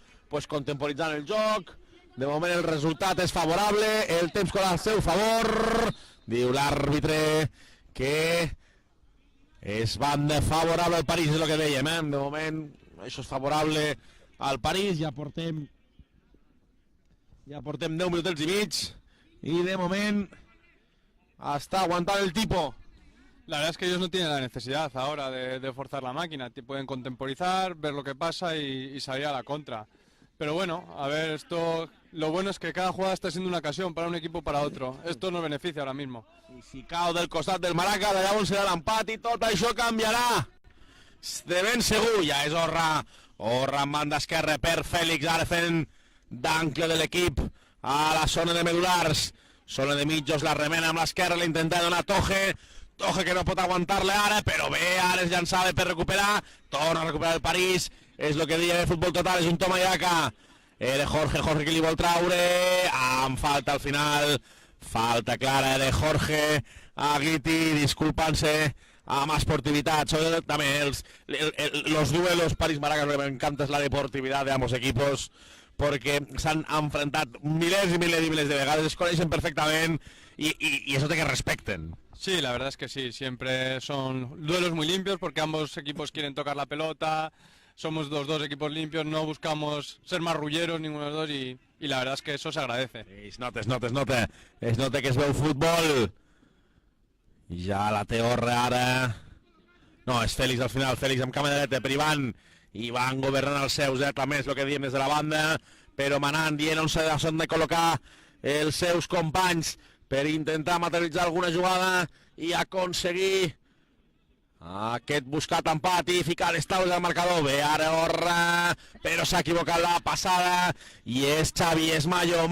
contemporitzant el joc, de moment el resultat és favorable, el temps corre al seu favor, diu l'àrbitre que és banda favorable al París, és el que dèiem, de moment això és favorable al París, ja portem 10 minutets i mig y de moment hasta aguantar el tipo. La verdad es que ellos no tienen la necesidad ahora de forzar la máquina, pueden contemporizar, ver lo que pasa y salir a la contra. Pero bueno, a ver, esto lo bueno es que cada jugada está siendo una ocasión para un equipo o para otro. Esto nos beneficia ahora mismo. I si cau del costat del Maraca, d'allà on serà l'empat i tot això canviarà. De ben segur, ja és Orra. Orra en banda esquerra per Fèlix, ara fent d'ancle de l'equip a la zona de medulars. Zona de mitjos, la remena amb l'esquerra, l'intenta donar Toje. Toje que no pot aguantar-le ara, però bé, ara es llançava per recuperar. Torna a recuperar el París. És el que deia de futbol total, és un toma i daca. De Jorge que li vol traure. Amb falta al final. Falta clara de Jorge a Guiti, disculpant-se amb esportivitat. Són també los duelos París-Maraca, me encanta la deportividad de ambos equipos, porque s'han enfrentat milers i milers de vegades, es coneixen perfectament y eso de que respecten. Sí, la verdad es que sí, siempre son duelos muy limpios porque ambos equipos quieren tocar la pelota, somos los dos equipos limpios, no buscamos ser marrulleros ninguno de los dos y la verdad es que eso se agradece. Es nota que es veu futbol. Ja la té Orra ara. No, és Fèlix al final, Fèlix amb cama de dreta per Ivan governant els seus, també és el que diem des de la banda, però manant, dient on s'han de col·locar els seus companys per intentar materialitzar alguna jugada i aconseguir aquest buscat empat i ficar les taules al marcador. Bé, ara Orra, però s'ha equivocat la passada i és Xavi, és Mayo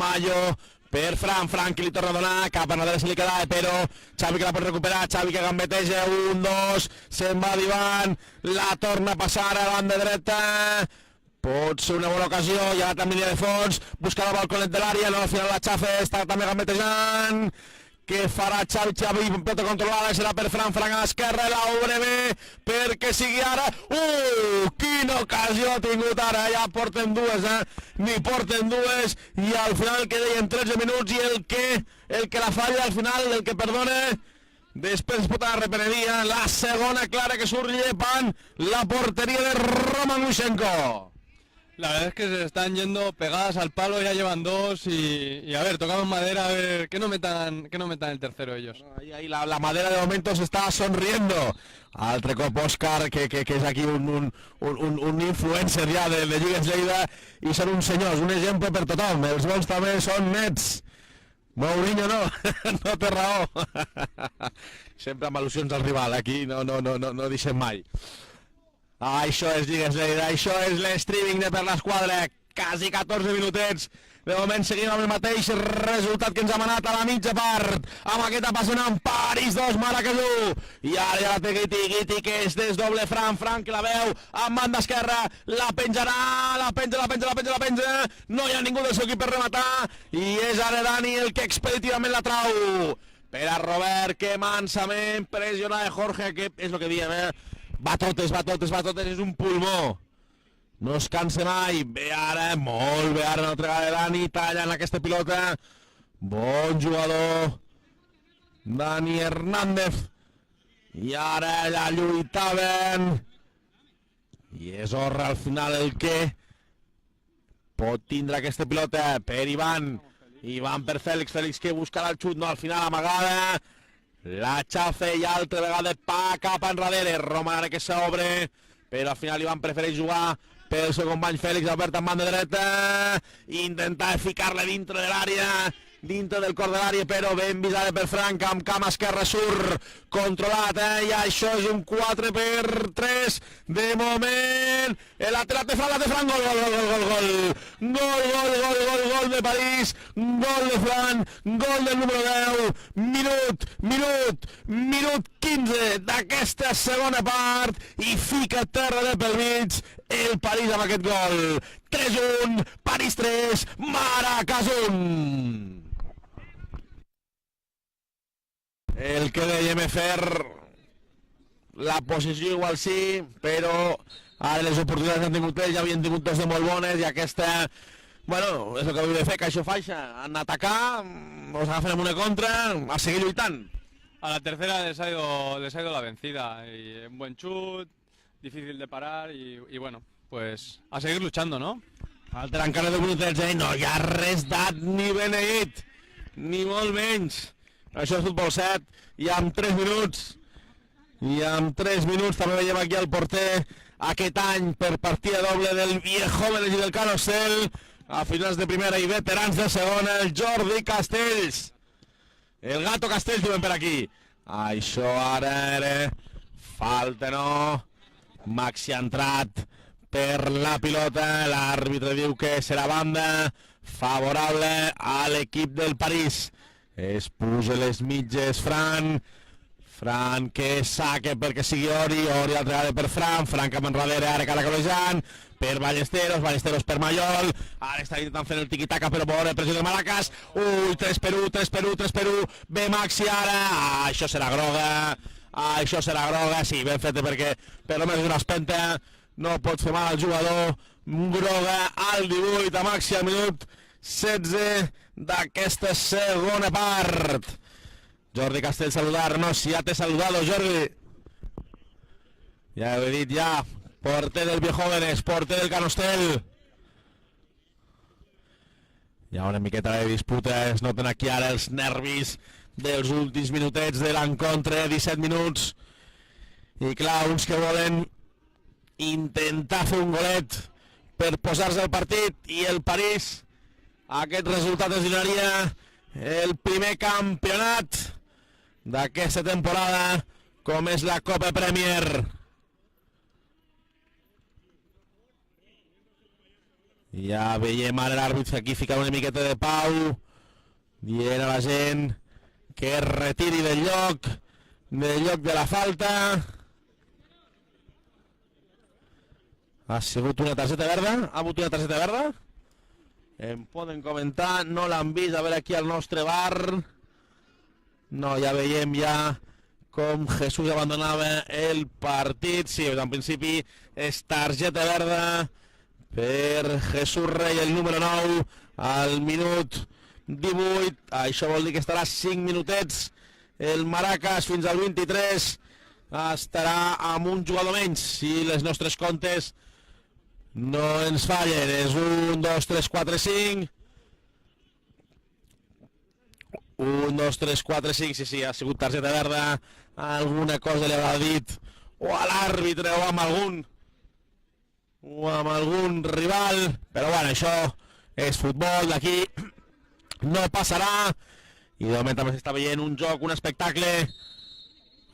per Fran que li torna a donar, cap a darrere se li quedava, però Xavi que la pot recuperar, Xavi que gambeteja, 1-2, se'n va d'Ivan, la torna a passar a la banda dreta, pot ser una bona ocasió, ja la línia de fons, busca el balconet de l'àrea, no, al final la Xafe està també gambetejant, que farà Xavi, pelota controlada, serà per Fran a l'esquerra, l'obre bé, perquè sigui ara, quina ocasió ha tingut ara, ja porten dues, ni porten dues, i al final que deien 13 minuts, i el que la falla al final, el que perdona, després pot arrepentir, la segona clara que surt llepant la porteria de Roman Lushenko. La verdad es que se están yendo pegadas al palo, ya llevan dos y a ver, tocamos madera, a ver, que no metan el tercero ellos. Ahí la madera de momento se está sonriendo. Altre cop Òscar, que és aquí un influencer ja de Lligues Lleida, i són uns senyors, un exemple per tothom. Els gols també són nets. Mourinho no, no té raó. Sempre amb al·lusions al rival, aquí no deixem mai. Això és Lligues Lleida, això és l'streaming de per l'esquadra, quasi 14 minutets. De moment seguim amb el mateix resultat que ens ha manat a la mitja part, amb aquest apassionant París 2, Maracas 1. I ara ja la té Guiti que es desdoble Fran que la veu amb banda esquerra, la penjarà, la penja, no hi ha ningú del seu equip per rematar, i és ara Dani el que expeditivament la trau. Per a Robert, que mansament pressiona de Jorge, que és el que diem, va totes, és un pulmó. No es cansa mai. Bé ara, molt bé ara, una altra vegada de Dani, tallant aquesta pilota. Bon jugador. Dani Hernández. I ara la lluitaven. I és Orra al final el que pot tindre aquesta pilota per Ivan. Ivan per Fèlix que buscarà el xut, no, al final amagada. La Xafe i altra vegada cap enrere, Roman ara que s'obre, però al final Ivan prefereix jugar pel seu company Fèlix, Albert en banda dreta, intentar ficar-le dintre de l'àrea, dintre del cor de l'àrea, però ben visada per Frank, amb cama esquerra surt, controlat, i això és un 4-3, de moment, la té Frank, gol de París, gol de Frank, gol del número 10, minut 15 d'aquesta segona part, i fica terra de pel mig el París amb aquest gol. 3-1, París 3, Maracas 1. El que dèiem fer la posició igual sí, però ara les oportunitats han tingut ells, ja havien tingut dos de molt bones, i aquesta, bueno, és el que havia de fer, Caixo Faixa, han atacar, els agafen amb una contra, a seguir lluitant. A la tercera les ha ido la vencida, y un buen chut, difícil de parar, y bueno, pues a seguir luchando, ¿no? Falten encara 10 minutets, no hi ha res dat ni beneït, ni molt menys. Això és futbol 7, i amb 3 minuts, també veiem aquí el porter aquest any per partida doble del Viejo i del Carosel, a finals de primera i veterans de segona, el Jordi Castells. El Gato Castells diuen per aquí. Això ara era falta, no? Maxi ha entrat per la pilota, l'àrbitre diu que serà banda favorable a l'equip del París. Es puja les mitges Fran que saque perquè sigui Ori altra vegada per Fran cap enrere, ara caracolejant per Ballesteros per Mallol, ara està intentant fer el tiqui-taca però bona pressió de Maracas, 3 per 1, ve Maxi ara, això serà groga, sí, ben feta perquè per només una espenta no pot fer mal al jugador, groga al 18, a Maxi al minut 16 d'aquesta segona part. Jordi Castell saludar-nos, ja t'he saludado, Jordi. Ja ho he dit, ja. Porter del Viejóvenes, porter del Canostel. Hi ha una miqueta de disputa, es noten aquí ara els nervis dels últims minutets de l'encontre, 17 minuts. I clar, uns que volen intentar fer un golet per posar-se al partit i el París, aquest resultat es donaria el primer campionat d'aquesta temporada, com és la Copa Premier. Ja veiem ara l'àrbitre aquí ficar una miqueta de pau, dient a la gent que es retiri del lloc de la falta. Ha sigut una targeta verda? Ha hagut una targeta verda? Em poden comentar, no l'han vist, a veure aquí al nostre bar. No, ja veiem ja com Jesús abandonava el partit. Sí, en principi és targeta verda per Jesús Rey, el número 9, al minut 18. Això vol dir que estarà 5 minutets. El Maracas fins al 23 estarà amb un jugador menys, si les nostres comptes no ens fallen. És 1, 2, 3, 4, 5. 1, 2, 3, 4, 5, sí, ha sigut targeta verda, alguna cosa li haurà dit o a l'àrbitre o amb algun rival, però bueno, això és futbol, d'aquí no passarà, i de moment també s'està veient un joc, un espectacle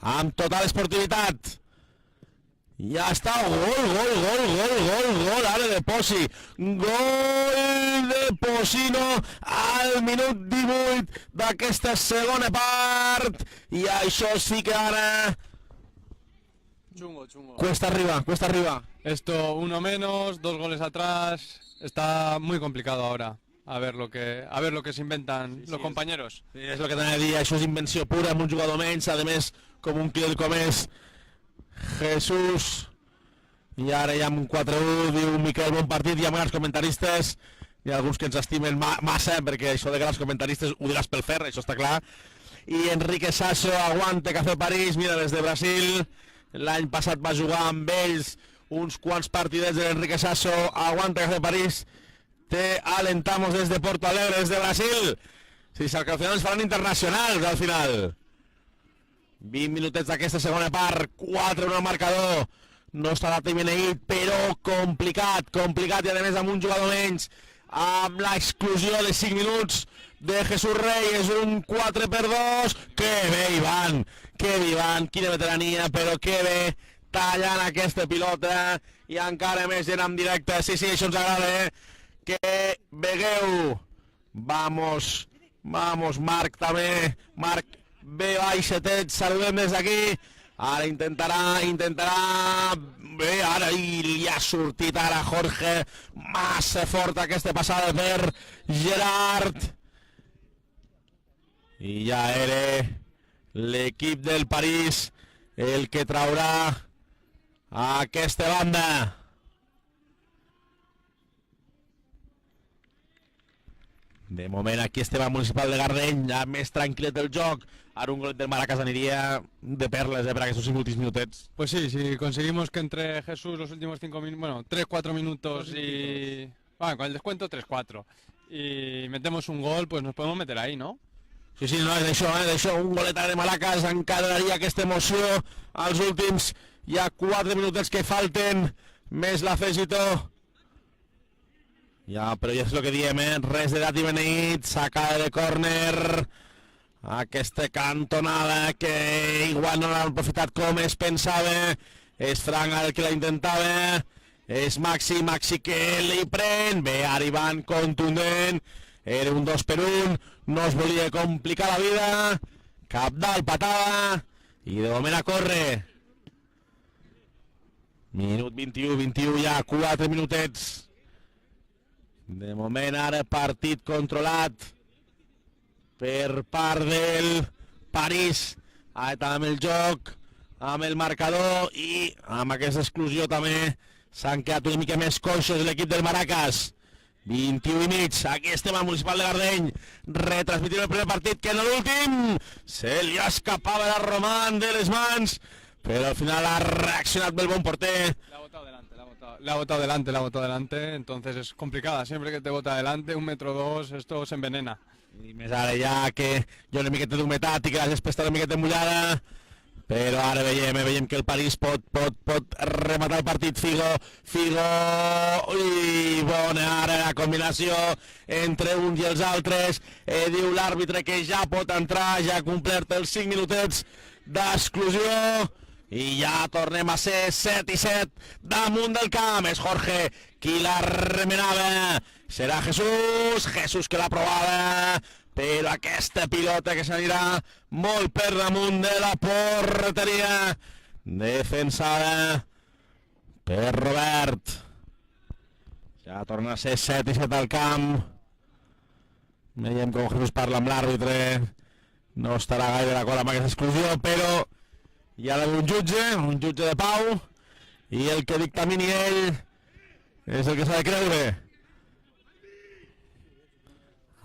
amb total esportivitat. Ja està, gol, ara de Posi, gol de Posino al minut 18 d'aquesta segona part, i això sí que ara Chungo. cuesta arriba. Esto, uno menos, 2 goles atrás, está muy complicado ahora. A ver lo que se inventan los compañeros. Sí, és el que t'anava a dir, això és invenció pura amb un jugador menys, a més com un kill com és Jesús, i ara ja amb un 4-1, diu Miquel, bon partit. Hi ha molts comentaristes, hi ha alguns que ens estimen massa, perquè això de que els comentaristes ho diràs pel fer, això està clar. I Enrique Sasso, aguante Café París, mira, des de Brasil, l'any passat va jugar amb ells uns quants partidets de Enrique Sasso, aguante Café París, te alentamos desde Porto Alegre, desde Brasil. Sí, que al final ens faran internacionals, al final. 20 minutets d'aquesta segona part, 4-1 al marcador, no està data beneït, però complicat, i a més amb un jugador menys, amb l'exclusió de 5 minuts de Jesús Rey, és un 4-2, que bé Ivan, quina veterania, però que bé, tallant aquesta pilota, i encara més gent en directe, sí, això ens agrada, que vegueu, vamos, Marc també, Marc, bé, baixetet, saludem des d'aquí, ara intentarà, bé, ara li ha sortit ara Jorge, massa fort aquesta passada per Gerard, i ja era l'equip del París el que traurà aquesta banda. De moment aquí estem al Municipal de Gardeny, ja més tranquil·let el joc. Ara un golet del Maracas aniria de perles per aquests últims minutets. Pues sí, si conseguimos que entre Jesús los últimos 5 minutos, bueno, 3-4 minutos y... Bueno, con el descuento 3-4. Y metemos un gol, pues nos podemos meter ahí, ¿no? Sí, no, és d'això, un golet de Maracas encadenaria aquesta emoció als últims, hi ha 4 minutets que falten, més l'afegitó Ja, però ja és el que diem, res de dat i beneït, sacada de córner, aquesta cantonada que igual no l'han aprofitat com es pensava, és Frank el que la intentava, és Maxi que li pren, bé, ara Ivan contundent, era un 2-1, no es volia complicar la vida, cap dalt, patada, i de moment a córrer. Minut 21 ja, 4 minutets. De moment ara partit controlat per part del París. Ara amb el joc, amb el marcador i amb aquesta exclusió també s'han quedat una mica més coixos l'equip del Maracas. 21 i mig, aquí estem al Municipal de Gardeny, retransmitint el primer partit que en l'últim se li escapava la Román de les mans, pero al final ha reaccionado el buen porter. La ha botado delante, entonces es complicada. Siempre que te bota adelante, 1,2 metros, esto se envenena. I més ara ja que hi ha una miqueta d'humetat i que la gespa està una miqueta mullada, però ara veiem que el París pot rematar el partit. Figo, i bona ara la combinació entre uns i els altres. Diu l'àrbitre que ja pot entrar, ja ha complert els 5 minutets d'exclusió. I ja tornem a ser 7-7 damunt del camp. És Jorge qui la remenava. Serà Jesús que la provava. Però aquesta pilota que s'anirà molt per damunt de la porteria. Defensada per Robert. Ja torna a ser 7-7 al camp. Veiem com Jesús parla amb l'àrbitre. No estarà gaire d'acord amb aquesta exclusió, però hi ha d'haver un jutge de pau, i el que dictamini ell és el que s'ha de creure.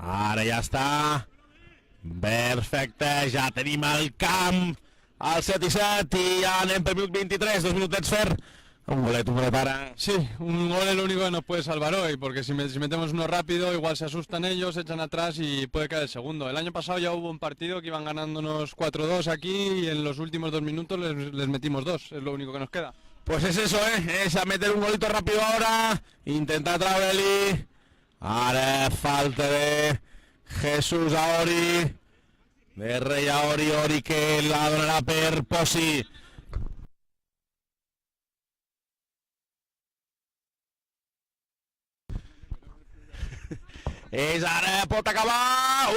Ara ja està. Perfecte, ja tenim el camp al 7-7 i ja anem per minut 23, 2 minutets fer. Un golet para... Sí, un gol es lo único que nos puede salvar hoy, porque si metemos uno rápido, igual se asustan ellos, se echan atrás y puede caer el segundo. El año pasado ya hubo un partido que iban ganándonos 4-2 aquí y en los últimos 2 minutos les metimos 2, es lo único que nos queda. Pues es eso, es a meter un golito rápido ahora, intentar Traveli. Ara falta de Jesús a Ori, de Rey a Ori que la donarà per Posi. És ara, pot acabar,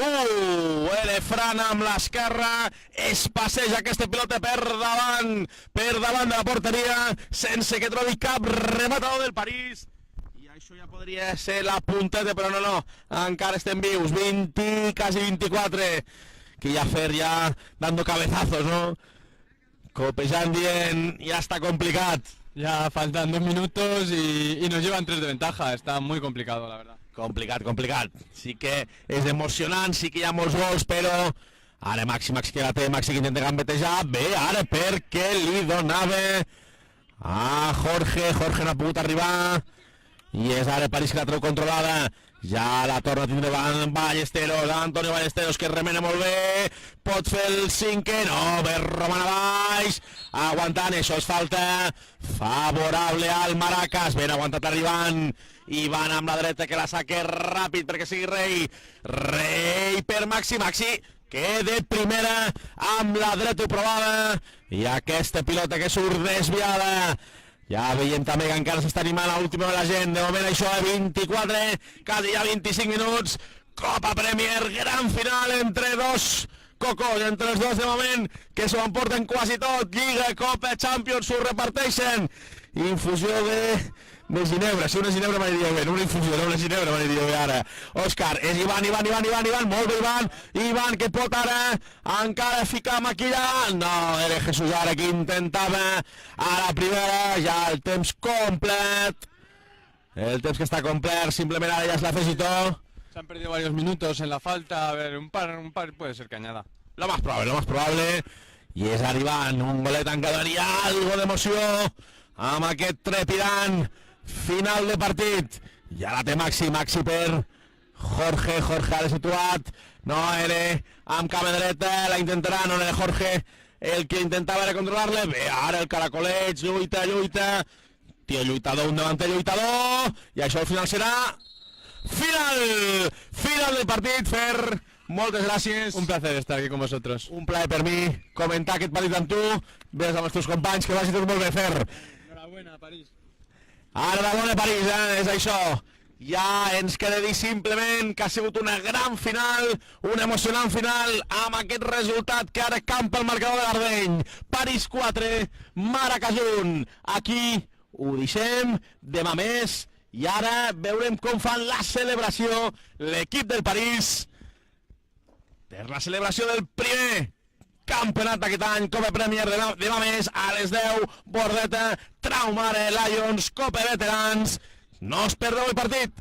Elefran amb l'esquerra, es passeja aquesta pilota per davant de la porteria, sense que trobi cap rematador del París, i això ja podria ser la punteta, però no, encara estem vius, 20, quasi 24, que ja fer ja dando cabezazos, no? Copejant dient, ja està complicat. Ya faltan 2 minutos y nos llevan 3 de ventaja, está muy complicado la verdad. Complicat. Sí que és emocionant, sí que hi ha molts gols, però ara Maxi que la té, Maxi que intenta gambetejar, bé, ara perquè li donava a Jorge no ha pogut arribar, i és ara París que la treu controlada, ja la torna a tindre Ballesteros, Antonio Ballesteros que remena molt bé, pot fer el 5è, no, ve Roman a baix, aguantant, això és falta favorable al Maracas, ben aguantat arribant, i van amb la dreta que la saque ràpid perquè sigui Rey per Maxi que de primera amb la dreta ho provava, i aquesta pilota que surt desviada. Ja veiem també que encara s'està animant a l'última de la gent, de moment això a 24, quasi ja 25 minuts, Copa Premier, gran final entre dos cocos, entre els dos de moment, que s'ho emporten quasi tot, Lliga, Copa, Champions, s'ho reparteixen, infusió de ginebra, sí, una ginebra m'aniria bé, no una infusió, no una ginebra m'aniria bé ara. Òscar, és Ivan, molt bé Ivan que pot ara encara ficar maquillar, no, era Jesús ara que intentava a la primera, ja el temps complet, el temps que està complet, simplement ara ja és l'afegitó. Se han perdido varios minutos en la falta, a ver, un par puede ser que añada. Lo más probable, i és arribant, un golet en què donaria algo d'emoció amb aquest trepidant final de partit. Ja la té Maxi per Jorge ara situat, no era amb cama dreta, la intentarà, no era Jorge el que intentava era controlar-le, bé, ara el caracoleig, lluita, tio lluitador, un davanter lluitador, i això al final serà Final del partit, Fer. Moltes gràcies. Un placer estar aquí con vosotros. Un plaer per mi comentar aquest partit amb tu. Ves amb els teus companys, que vagi tot molt bé, Fer. Enhorabuena, París. Enhorabona, París, és això. Ja ens queda dir simplement que ha sigut una gran final, una emocionant final, amb aquest resultat que ara campa el marcador de l'Ardeny. París 4, Maracás 1. Aquí ho deixem, demà més, i ara veurem com fan la celebració l'equip del París per la celebració del primer campionat d'aquest any, Copa Premier demà més a les 10, Bordeta, Traumare, Lions, Copa Veterans. No us perdeu el partit.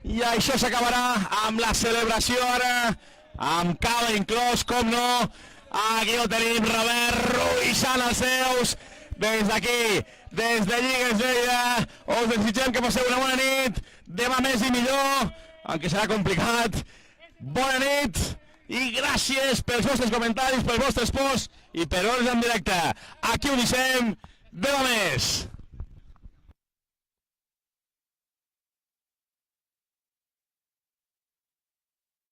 I això s'acabarà amb la celebració ara, amb cava inclòs, com no. Aquí ho tenim, Robert ruixant els seus. Des d'aquí, des de Lligues Lleida, us desitgem que passeu una bona nit, demà més i millor, aunque serà complicat. Bona nit i gràcies pels vostres comentaris, pels vostres posts i per veure en directe. Aquí ho deixem, demà més.